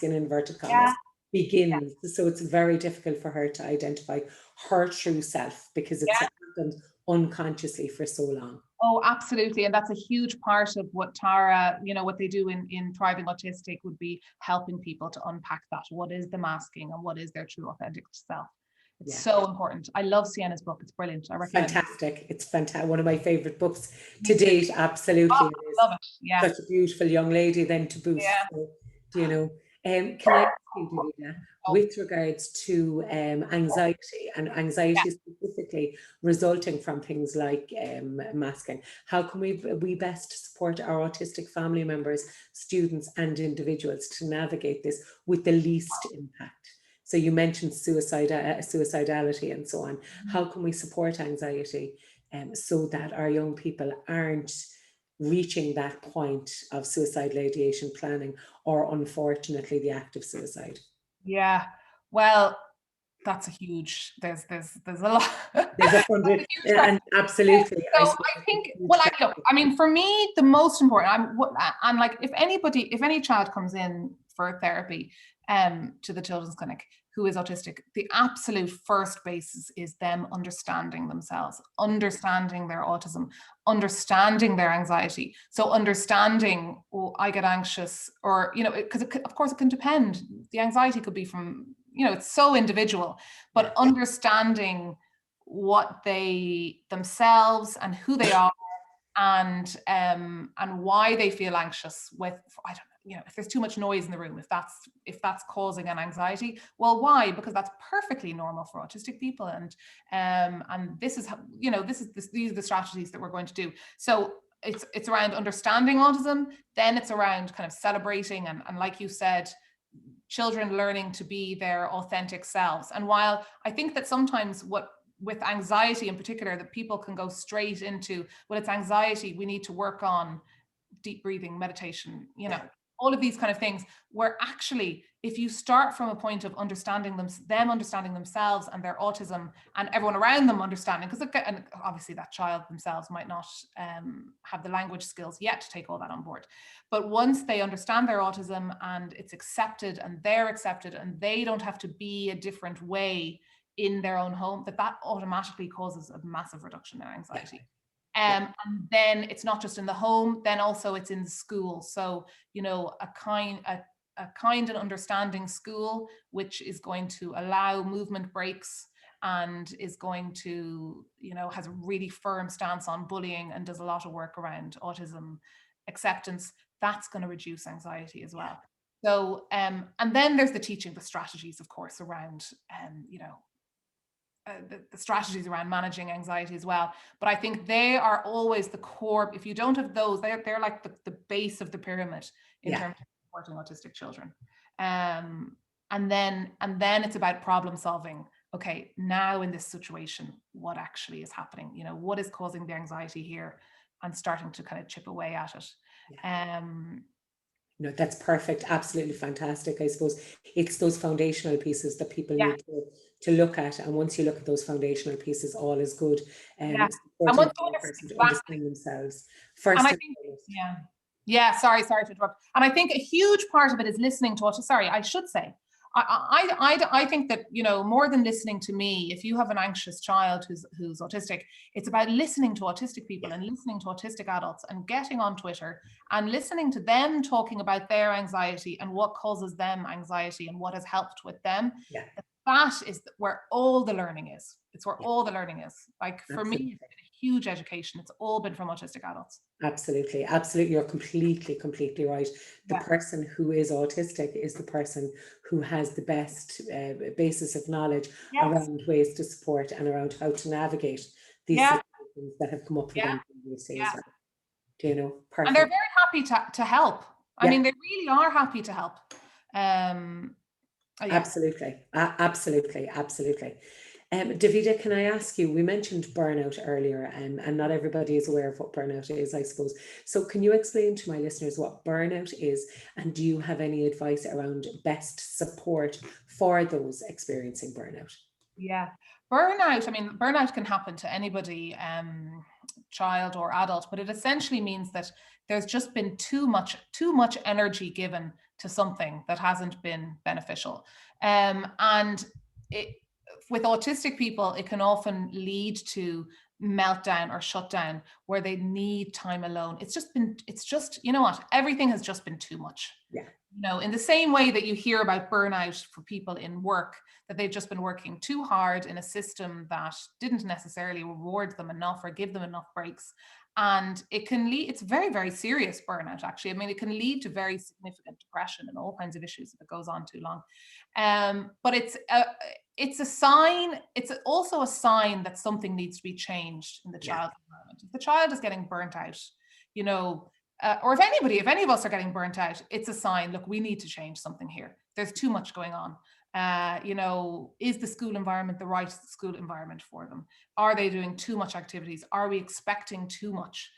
in inverted commas begins. So it's very difficult for her to identify her true self, because it's happened unconsciously for so long. Oh, absolutely. And that's a huge part of what Tara, what they do in Thriving Autistic, would be helping people to unpack that. What is the masking and what is their true authentic self? It's so important. I love Sienna's book. It's brilliant. I recommend Fantastic. It's fantastic. One of my favorite books to date. Absolutely. Oh, I love it. Yeah. Such a beautiful young lady then to boot. Yeah. So, can I ask you, Davida, with regards to anxiety specifically resulting from things like masking, how can we best support our autistic family members, students and individuals to navigate this with the least impact? So you mentioned suicidality and so on. How can we support anxiety so that our young people aren't reaching that point of suicidal ideation planning, or unfortunately the act of suicide? Yeah. Well, That's a huge, there's a lot. There's a That's hundred, a huge question. and absolutely, I So suppose I it's a think, huge well, look, question. I mean, for me, the most important, I'm like, if any child comes in for therapy to the children's clinic who is autistic, the absolute first basis is them understanding themselves, understanding their autism, understanding their anxiety. So understanding, oh, I get anxious, or, because of course it can depend. The anxiety could be from, it's so individual, but understanding what they themselves and who they are, and why they feel anxious with, I don't know, if there's too much noise in the room, if that's causing an anxiety, well, why? Because that's perfectly normal for autistic people, and this is how, these are the strategies that we're going to do. So it's around understanding autism, then it's around kind of celebrating and like you said, children learning to be their authentic selves. And while I think that sometimes with anxiety in particular, that people can go straight into, well, it's anxiety, we need to work on deep breathing, meditation, all of these kind of things, where actually, if you start from a point of understanding them understanding themselves and their autism, and everyone around them understanding, and obviously that child themselves might not have the language skills yet to take all that on board. But once they understand their autism and it's accepted and they're accepted and they don't have to be a different way in their own home, that automatically causes a massive reduction in anxiety. And then it's not just in the home, then also it's in the school. So, a kind and understanding school, which is going to allow movement breaks and is going to, has a really firm stance on bullying and does a lot of work around autism acceptance, that's going to reduce anxiety as well. So, and then there's the teaching, the strategies, of course, around, the strategies around managing anxiety as well. But I think they are always the core. If you don't have those, they're like the base of the pyramid in terms of supporting autistic children. And then it's about problem solving. Okay, now in this situation, what actually is happening? What is causing the anxiety here, and starting to kind of chip away at it. No, that's perfect. Absolutely fantastic. I suppose it's those foundational pieces that people need to look at. And once you look at those foundational pieces, all is good. And Supporting once the person to understand themselves first. And I think, sorry to interrupt. And I think a huge part of it is listening to autism. Sorry, I should say, I think that, more than listening to me, if you have an anxious child who's autistic, it's about listening to autistic people and listening to autistic adults and getting on Twitter and listening to them talking about their anxiety and what causes them anxiety and what has helped with them. That is where all the learning is. It's where all the learning is. Like, for me, it's been a huge education. It's all been from autistic adults. Absolutely. You're completely right. The person who is autistic is the person who has the best basis of knowledge around ways to support and around how to navigate these situations that have come up for them previously as well. Perfect. And they're very happy to help. I mean, they really are happy to help. Absolutely. Davida, can I ask you, we mentioned burnout earlier, and not everybody is aware of what burnout is, I suppose. So can you explain to my listeners what burnout is, and do you have any advice around best support for those experiencing burnout? Burnout can happen to anybody, child or adult, but it essentially means that there's just been too much energy given to something that hasn't been beneficial. And with autistic people, it can often lead to meltdown or shutdown, where they need time alone. It's just, everything has just been too much. In the same way that you hear about burnout for people in work, that they've just been working too hard in a system that didn't necessarily reward them enough or give them enough breaks. And it can lead, it's very, very serious burnout, actually. I mean, it can lead to very significant depression and all kinds of issues if it goes on too long. But it's a sign, it's also a sign that something needs to be changed in the child's environment. If the child is getting burnt out, or if any of us are getting burnt out, it's a sign, look, we need to change something here. There's too much going on. Is the school environment the right school environment for them? Are they doing too much activities? Are we expecting too much?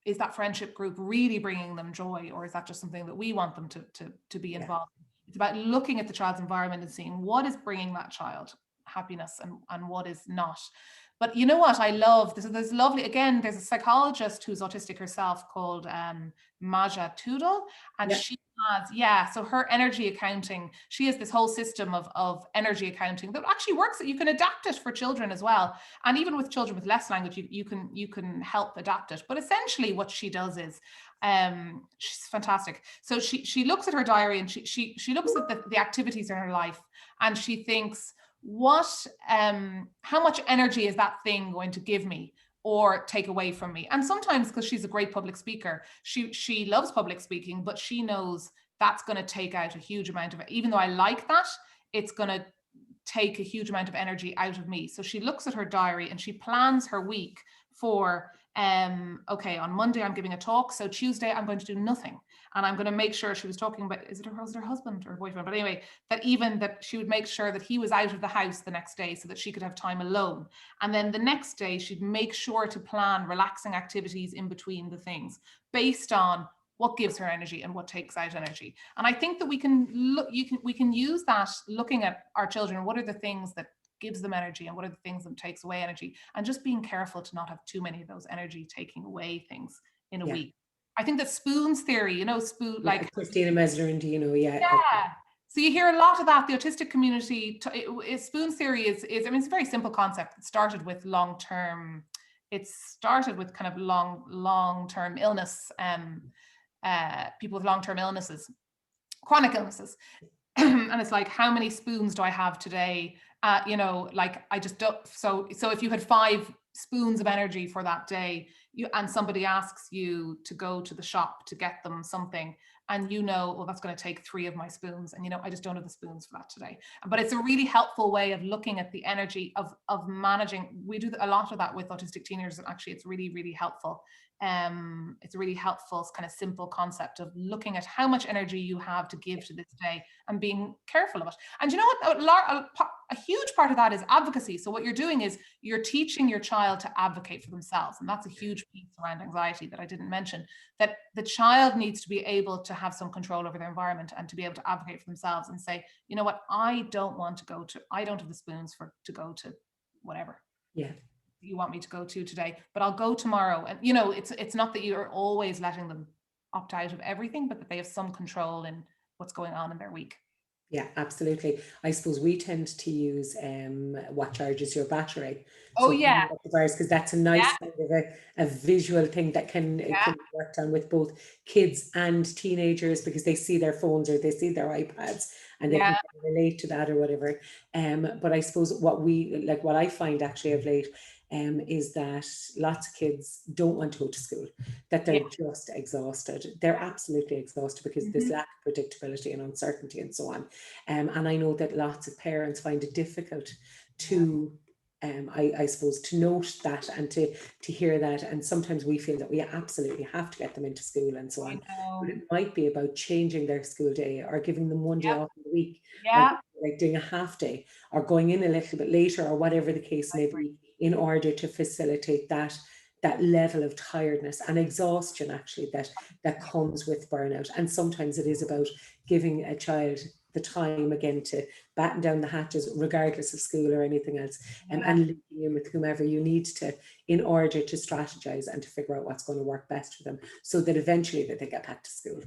Is that friendship group really bringing them joy, or is that just something that we want them to be involved in? It's about looking at the child's environment and seeing what is bringing that child happiness and what is not. But you know what I love? There's lovely, again, there's a psychologist who's autistic herself called Maja Tudor, and Yeah. she has, so her energy accounting, she has this whole system of energy accounting that actually works, that you can adapt it for children as well. And even with children with less language, you can help adapt it. But essentially what she does is, she's fantastic. So she looks at her diary, and she looks at the activities in her life, and she thinks, how much energy is that thing going to give me or take away from me? And sometimes, because she's a great public speaker, she loves public speaking, but she knows that's going to take out a huge amount of it. Even though I like that, it's going to take a huge amount of energy out of me. So she looks at her diary and she plans her week for, okay, on Monday I'm giving a talk, so Tuesday I'm going to do nothing, and I'm going to make sure, she was talking about, is it her husband or her boyfriend, but anyway, that she would make sure that he was out of the house the next day so that she could have time alone. And then the next day she'd make sure to plan relaxing activities in between the things, based on what gives her energy and what takes out energy. And I think that we can use that, looking at our children, what are the things that gives them energy and what are the things that takes away energy, and just being careful to not have too many of those energy taking away things in a week. I think that spoons theory, like Christina Mesler, yeah. So you hear a lot of that. The autistic community, spoons theory is, I mean, it's a very simple concept. It started with long-term, kind of long-term illness, people with long-term illnesses, chronic illnesses. And it's like, how many spoons do I have today? Like, I just don't. So if you had 5 spoons of energy for that day, and somebody asks you to go to the shop to get them something, and well, that's going to take 3 of my spoons, and I just don't have the spoons for that today. But it's a really helpful way of looking at the energy of managing. We do a lot of that with autistic teenagers, and actually it's really, really helpful. It's a really helpful kind of simple concept of looking at how much energy you have to give to this day and being careful of it. And you know what? A huge part of that is advocacy. So what you're doing is you're teaching your child to advocate for themselves. And that's a huge piece around anxiety that I didn't mention, that the child needs to be able to have some control over their environment and to be able to advocate for themselves and say, you know what, I don't have the spoons to go to whatever. Yeah. You want me to go to today, but I'll go tomorrow. And it's not that you're always letting them opt out of everything, but that they have some control in what's going on in their week. Yeah, absolutely. I suppose we tend to use what charges your battery. Oh, yeah. Because that's a nice kind of a visual thing that can be worked on with both kids and teenagers, because they see their phones or they see their iPads and they can relate to that or whatever. But I suppose what I find actually of late is that lots of kids don't want to go to school, that they're just exhausted. They're absolutely exhausted because there's lack of predictability and uncertainty and so on. And I know that lots of parents find it difficult to, I suppose, to note that and to hear that. And sometimes we feel that we absolutely have to get them into school and so on. But it might be about changing their school day or giving them one day off in the week, like doing a half day or going in a little bit later or whatever the case may be, in order to facilitate that level of tiredness and exhaustion actually that comes with burnout. And sometimes it is about giving a child the time again to batten down the hatches regardless of school or anything else, and linking in with whomever you need to in order to strategize and to figure out what's going to work best for them, so that eventually that they get back to school.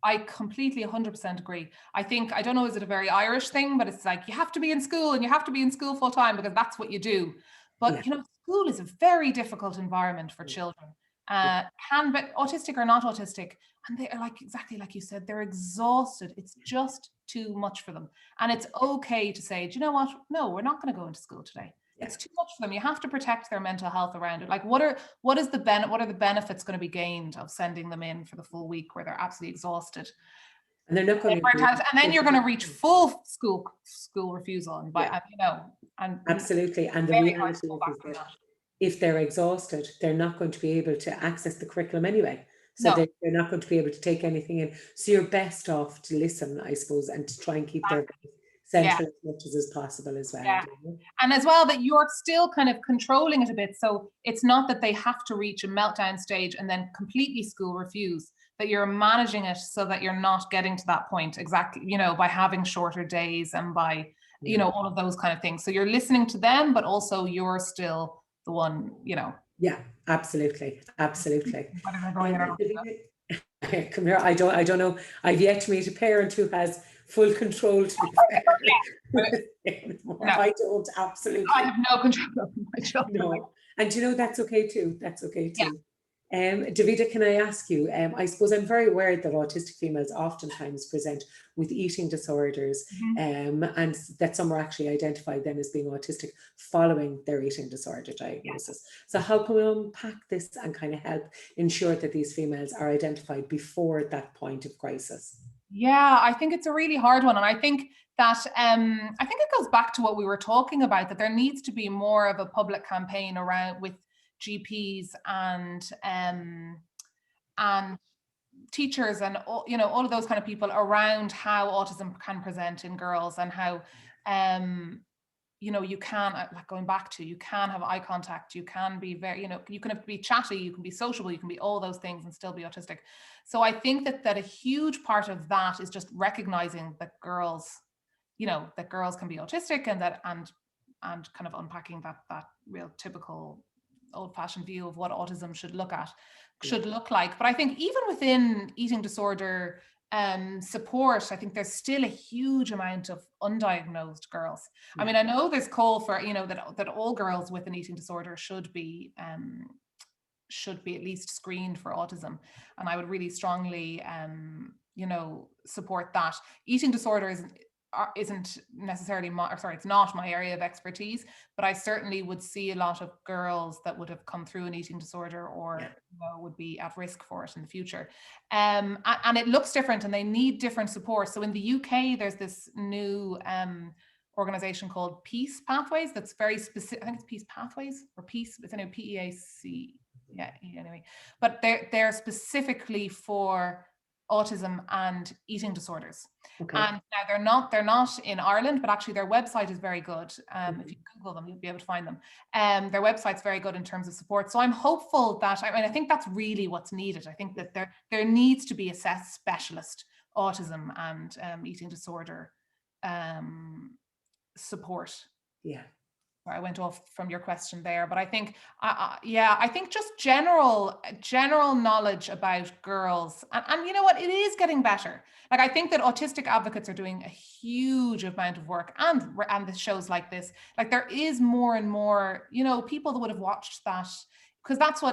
I completely 100% agree. I think, I don't know, is it a very Irish thing, but it's like you have to be in school and you have to be in school full time because that's what you do. But school is a very difficult environment for children. Can be autistic or not autistic, and they are, like, exactly like you said, they're exhausted. It's just too much for them. And it's okay to say, do you know what? No, we're not going to go into school today. It's too much for them. You have to protect their mental health around it. Like, what are the benefits going to be gained of sending them in for the full week where they're absolutely exhausted? And they're not going to, and then you're going to reach full school refusal, and absolutely. And the reality is that if they're exhausted, they're not going to be able to access the curriculum anyway. So they're not going to be able to take anything in. So you're best off to listen, I suppose, and to try and keep their central as much as possible as well. And as well, that you're still kind of controlling it a bit. So it's not that they have to reach a meltdown stage and then completely school refuse. that you're managing it so that you're not getting to that point exactly, you know, by having shorter days and by, you know, all of those kind of things. So you're listening to them, but also you're still the one, you know. Yeah, absolutely. Absolutely. Whether they're going in or not. Come here. I don't know. I've yet to meet a parent who has full control, to be fair. No. I don't, absolutely. I have no control over my children. No. And you know, that's okay too. That's okay too. Davida, can I ask you, I suppose I'm very aware that autistic females oftentimes present with eating disorders, and that some are actually identified then as being autistic following their eating disorder diagnosis. So how can we unpack this and kind of help ensure that these females are identified before that point of crisis? Yeah, I think it's a really hard one. And I think that I think it goes back to what we were talking about, that there needs to be more of a public campaign around with GPs and teachers and all, you know, all of those kind of people around how autism can present in girls, and how you know, you can, like going back to, you can have eye contact, you can be very, you know, you can have to be chatty, you can be sociable, you can be all those things and still be autistic. So I think that a huge part of that is just recognizing that girls, you know, that girls can be autistic, and that and kind of unpacking that real typical old-fashioned view of what autism should look like. But I think even within eating disorder support, I think there's still a huge amount of undiagnosed girls. I mean, I know there's call for, you know, that all girls with an eating disorder should be at least screened for autism, and I would really strongly you know, support that. Eating disorder isn't necessarily it's not my area of expertise, but I certainly would see a lot of girls that would have come through an eating disorder, or you know, would be at risk for it in the future. And it looks different, and they need different support. So in the UK, there's this new organization called Peace Pathways that's very specific. I think it's Peace Pathways or Peace, it's anyway, PEAC. Yeah, anyway. But they're specifically for autism and eating disorders. Okay. And now they're not in Ireland, but actually their website is very good. If you Google them, you'll be able to find them. Their website's very good in terms of support. So I'm hopeful that, I mean, I think that's really what's needed. I think that there needs to be a specialist autism and eating disorder support. Yeah. I went off from your question there, but I think, I think just general knowledge about girls, and you know what, it is getting better. Like, I think that autistic advocates are doing a huge amount of work, and the shows like this, like there is more and more, you know, people that would have watched that, because that's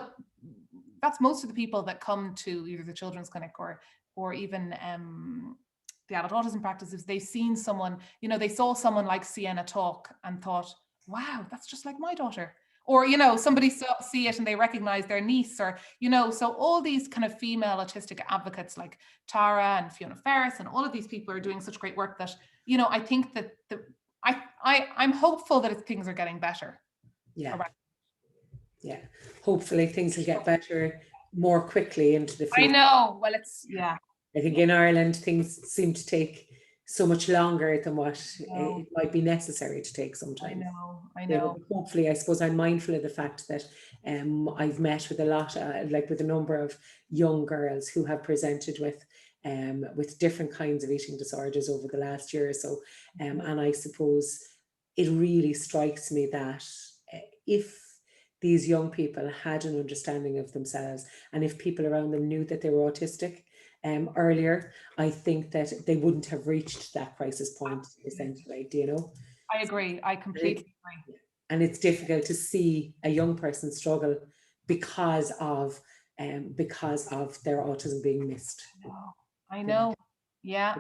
most of the people that come to either the children's clinic or even the adult autism practices. They've seen someone, you know, they saw someone like Sienna talk and thought, wow, that's just like my daughter. Or, you know, somebody see it and they recognize their niece, or, you know, so all these kind of female autistic advocates like Tara and Fiona Ferris and all of these people are doing such great work that, you know, I think that I'm hopeful that things are getting better. Yeah. Yeah. Hopefully things will get better more quickly into the future. I know. Well, I think in Ireland things seem to take so much longer than what it might be necessary to take sometimes. I know. Hopefully, I suppose I'm mindful of the fact that I've met with a lot, like with a number of young girls who have presented with different kinds of eating disorders over the last year or so. And I suppose it really strikes me that if these young people had an understanding of themselves, and if people around them knew that they were autistic, earlier, I think that they wouldn't have reached that crisis point, essentially. Do you know? I agree. I completely agree. And it's difficult to see a young person struggle because of their autism being missed. I know. Yeah.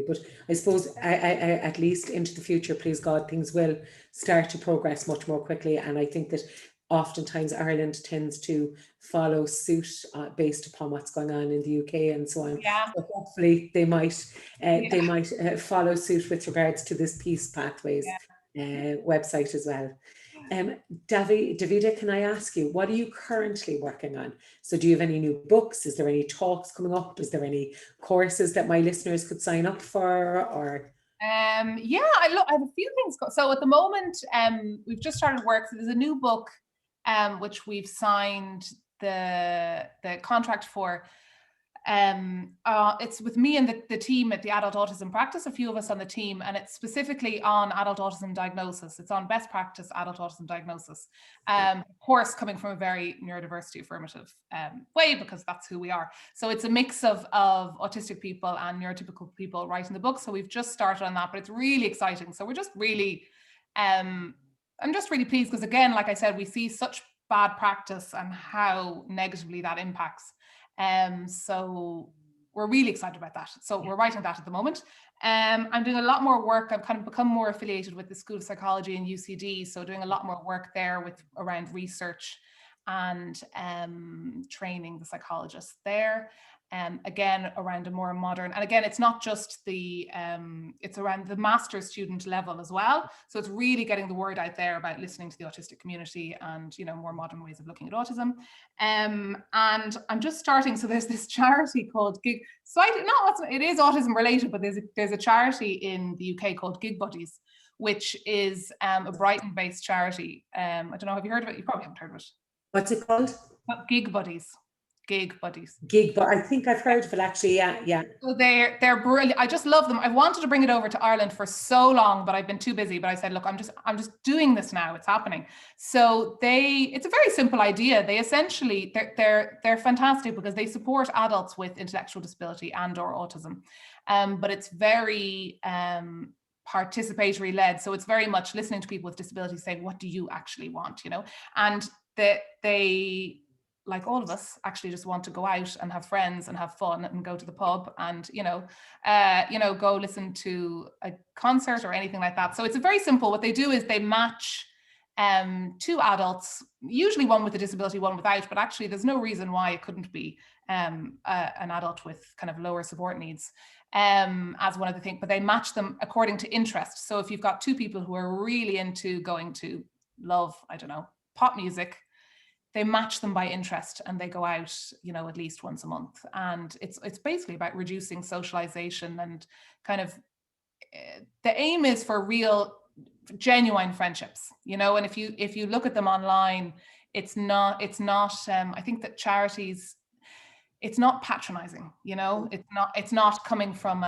But I suppose I at least into the future, please God, things will start to progress much more quickly. And I think that oftentimes Ireland tends to follow suit based upon what's going on in the UK and so on. Yeah. So hopefully they might follow suit with regards to this Peace Pathways website as well. Davida, can I ask you, what are you currently working on? So do you have any new books? Is there any talks coming up? Is there any courses that my listeners could sign up for? Or I have a few things. So at the moment, we've just started work. So there's a new book which we've signed the contract for. It's with me and the team at the Adult Autism Practice, a few of us on the team, and it's specifically on adult autism diagnosis. It's on best practice adult autism diagnosis. Of course, coming from a very neurodiversity affirmative way, because that's who we are. So it's a mix of autistic people and neurotypical people writing the book. So we've just started on that, but it's really exciting. So we're just really, I'm just really pleased because, again, like I said, we see such bad practice and how negatively that impacts. So we're really excited about that. So we're writing that at the moment. I'm doing a lot more work. I've kind of become more affiliated with the School of Psychology and UCD. So doing a lot more work there around research and training the psychologists there. Again, around a more modern, and again, it's not just it's around the master's student level as well. So it's really getting the word out there about listening to the autistic community and, more modern ways of looking at autism. And I'm just starting. So there's this charity called Gig. It is autism related, but there's a charity in the UK called Gig Buddies, which is a Brighton-based charity. I don't know, have you heard of it? You probably haven't heard of it. What's it called? Gig Buddies. Gig Buddies. But I think I've heard of it actually. Yeah. So they're brilliant. I just love them. I wanted to bring it over to Ireland for so long, but I've been too busy. But I said, look, I'm just doing this now. It's happening. So it's a very simple idea. They essentially they're fantastic because they support adults with intellectual disability and/or autism, but it's very participatory led. So it's very much listening to people with disabilities saying, what do you actually want? And they like all of us actually just want to go out and have friends and have fun and go to the pub and go listen to a concert or anything like that. So it's a very simple. What they do is they match two adults, usually one with a disability, one without, but actually there's no reason why it couldn't be an adult with kind of lower support needs as one of the things, but they match them according to interest. So if you've got two people who are really into going to love, I don't know, pop music, they match them by interest and they go out, at least once a month. And it's basically about reducing socialization and kind of the aim is for real, genuine friendships, and if you look at them online, it's not, I think that charities, it's not patronizing, it's not coming from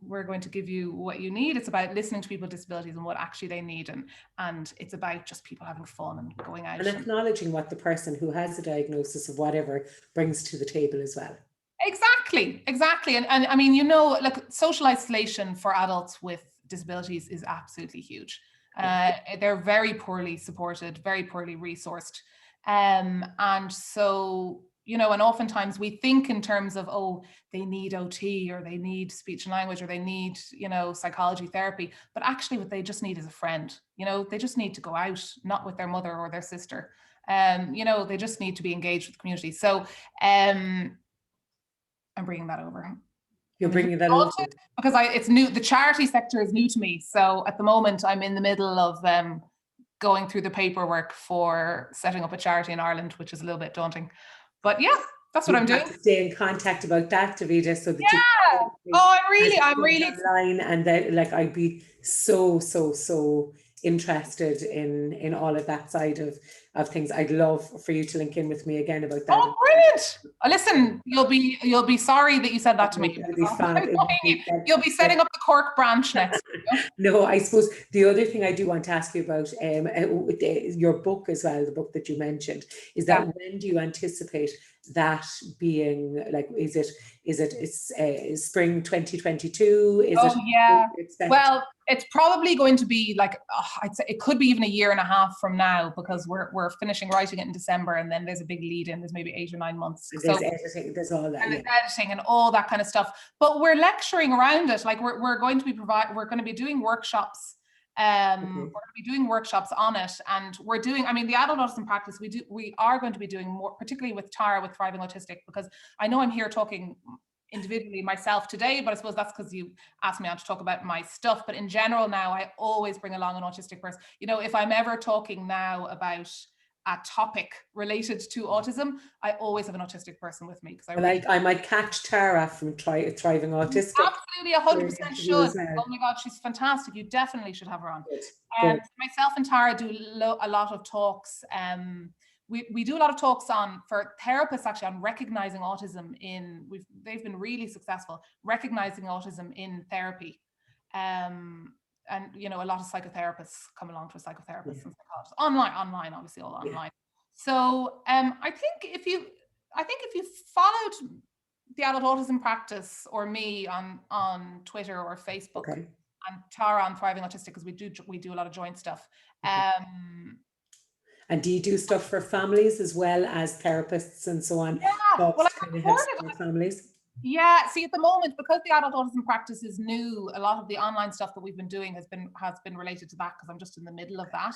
we're going to give you what you need. It's about listening to people with disabilities and what actually they need. And it's about just people having fun and going out. And acknowledging what the person who has a diagnosis of whatever brings to the table as well. Exactly. And I mean, like social isolation for adults with disabilities is absolutely huge. They're very poorly supported, very poorly resourced. And so, and oftentimes we think in terms of, they need OT or they need speech and language or they need, psychology therapy, but actually what they just need is a friend. They just need to go out, not with their mother or their sister. They just need to be engaged with the community. So I'm bringing that over. You're bringing that over? Because it's new. The charity sector is new to me. So at the moment I'm in the middle of going through the paperwork for setting up a charity in Ireland, which is a little bit daunting. But yeah, that's what I'm doing. To stay in contact about that, Davida, so that I'm really online, and that, like, I'd be so interested in all of that side of things. I'd love for you to link in with me again about that. Oh, brilliant! Listen, you'll be sorry that you said that to me. You'll be setting up the Cork branch next. No, I suppose the other thing I do want to ask you about your book as well, the book that you mentioned, is that when do you anticipate that being, like, is it spring 2022? Well, it's probably going to be like, I'd say it could be even a year and a half from now, because we're finishing writing it in December, and then there's a big lead in. There's maybe 8 or 9 months. There's editing, there's all that, and there's editing and all that kind of stuff. But we're lecturing around it. Like we're going to be doing workshops. We're going to be doing workshops on it, and the adult autism practice, we are going to be doing more, particularly with Tara with Thriving Autistic, because I know I'm here talking individually myself today, but I suppose that's because you asked me on to talk about my stuff. But in general now, I always bring along an autistic person. If I'm ever talking now about a topic related to autism, I always have an autistic person with me, because I might catch Tara from Thriving Autistic. Absolutely, 100% should. Oh my God, she's fantastic. You definitely should have her on. Good. Myself and Tara do a lot of talks we do a lot of talks for therapists actually on recognizing autism they've been really successful recognizing autism in therapy. And a lot of psychotherapists come along to a psychotherapist and psychologists online, obviously all online. So I think if you followed the Adult Autism Practice or me on Twitter or Facebook, and Tara on Thriving Autistic, because we do a lot of joint stuff. And do you do stuff for families as well as therapists and so on? Yeah, well, kind of help support families. Yeah, see, at the moment, because the Adult Autism Practice is new, a lot of the online stuff that we've been doing has been related to that, because I'm just in the middle of that.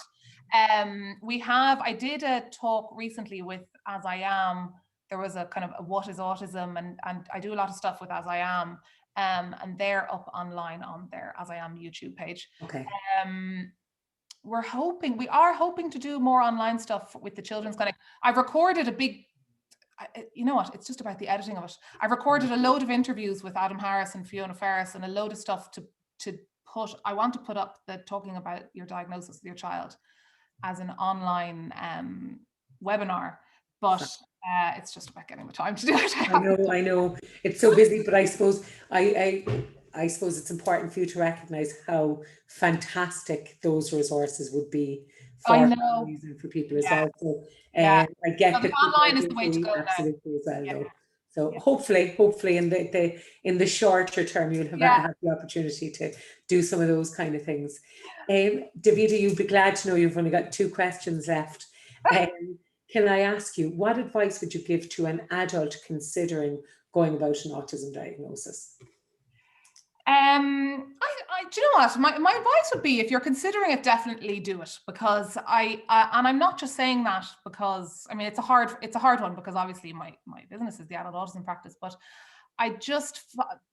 I did a talk recently with As I Am. There was a kind of a what is autism, and I do a lot of stuff with As I Am, and they're up online on their As I Am YouTube page. Okay. We are hoping to do more online stuff with the Children's Clinic. I've recorded a big, you know what, it's just about the editing of it. I've recorded a load of interviews with Adam Harris and Fiona Ferris and a load of stuff I want to put up the talking about your diagnosis with your child as an online webinar, but it's just about getting the time to do it. I know it's so busy, but I suppose I suppose it's important for you to recognize how fantastic those resources would be for families and for people as well. So I get that online is the way to go absolutely as well, though. So hopefully in the shorter term you'll have the opportunity to do some of those kind of things. Davida, you'd be glad to know you've only got 2 questions left. Can I ask you, what advice would you give to an adult considering going about an autism diagnosis? Do you know what? My advice would be, if you're considering it, definitely do it, because and I'm not just saying that because, I mean, it's a hard one, because obviously my business is the Adult Autism Practice, but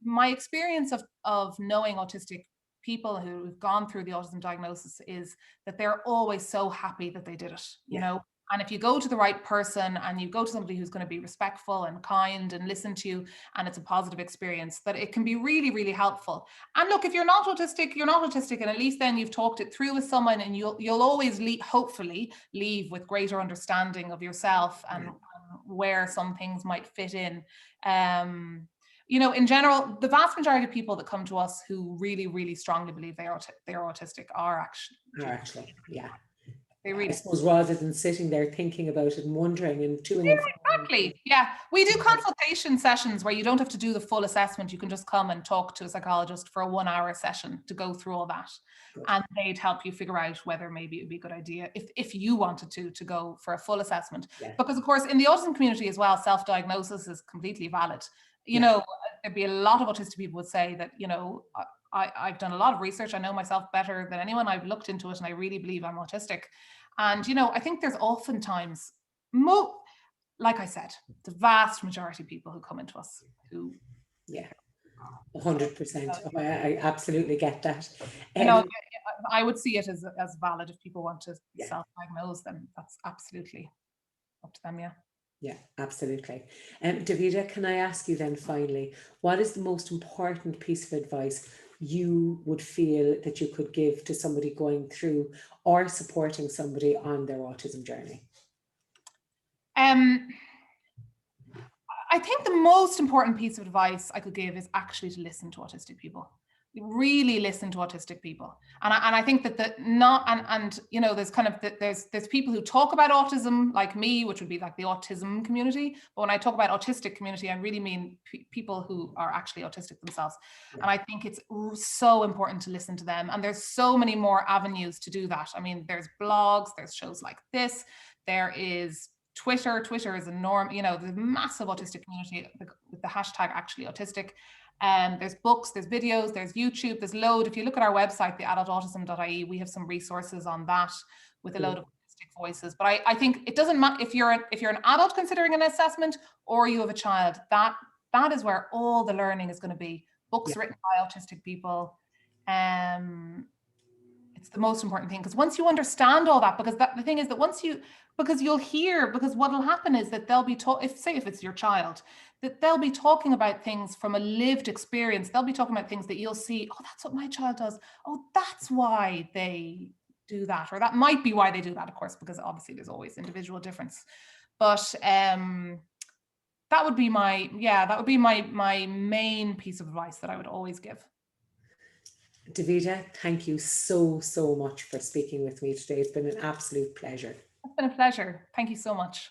my experience of knowing autistic people who've gone through the autism diagnosis is that they're always so happy that they did it, you know. And if you go to the right person and you go to somebody who's going to be respectful and kind and listen to you, and it's a positive experience, that it can be really, really helpful. And look, if you're not autistic, you're not autistic, and at least then you've talked it through with someone, and you'll always hopefully leave with greater understanding of yourself and where some things might fit in. In general, the vast majority of people that come to us who really, really strongly believe they're autistic are actually. I suppose, rather than sitting there thinking about it and wondering and doing it. Exactly. Yeah. We do consultation sessions where you don't have to do the full assessment. You can just come and talk to a psychologist for a 1-hour session to go through all that. Good. And they'd help you figure out whether maybe it would be a good idea, if you wanted to go for a full assessment. Yeah. Because of course, in the autism community as well, self-diagnosis is completely valid. You know, there'd be a lot of autistic people would say that, I've done a lot of research. I know myself better than anyone. I've looked into it and I really believe I'm autistic. And, I think there's oftentimes, like I said, the vast majority of people who come into us who... 100%. I absolutely get that. I would see it as valid. If people want to self-diagnose, then that's absolutely up to them, Yeah, absolutely. Davida, can I ask you then finally, what is the most important piece of advice you would feel that you could give to somebody going through or supporting somebody on their autism journey? I think the most important piece of advice I could give is actually to listen to autistic people. Really listen to autistic people, and I think that there's kind of there's people who talk about autism like me, which would be like the autism community. But when I talk about autistic community, I really mean people who are actually autistic themselves. Yeah. And I think it's so important to listen to them. And there's so many more avenues to do that. I mean, there's blogs, there's shows like this, there is Twitter. Twitter is enormous. There's a massive autistic community with the hashtag actually autistic. There's books, there's videos, there's YouTube, there's load. If you look at our website, theadultautism.ie, we have some resources on that with a load of autistic voices. But I think it doesn't matter if you're an adult considering an assessment or you have a child, that is where all the learning is going to be. Books written by autistic people. It's the most important thing, because once you understand all that, because the thing is that because what will happen is that they'll be taught, if it's your child, that they'll be talking about things from a lived experience. They'll be talking about things that you'll see, oh, that's what my child does. Oh, that's why they do that, or that might be why they do that, of course, because obviously there's always individual difference. But that would be my main piece of advice that I would always give. Davida, thank you so, so much for speaking with me today. It's been an absolute pleasure. It's been a pleasure. Thank you so much.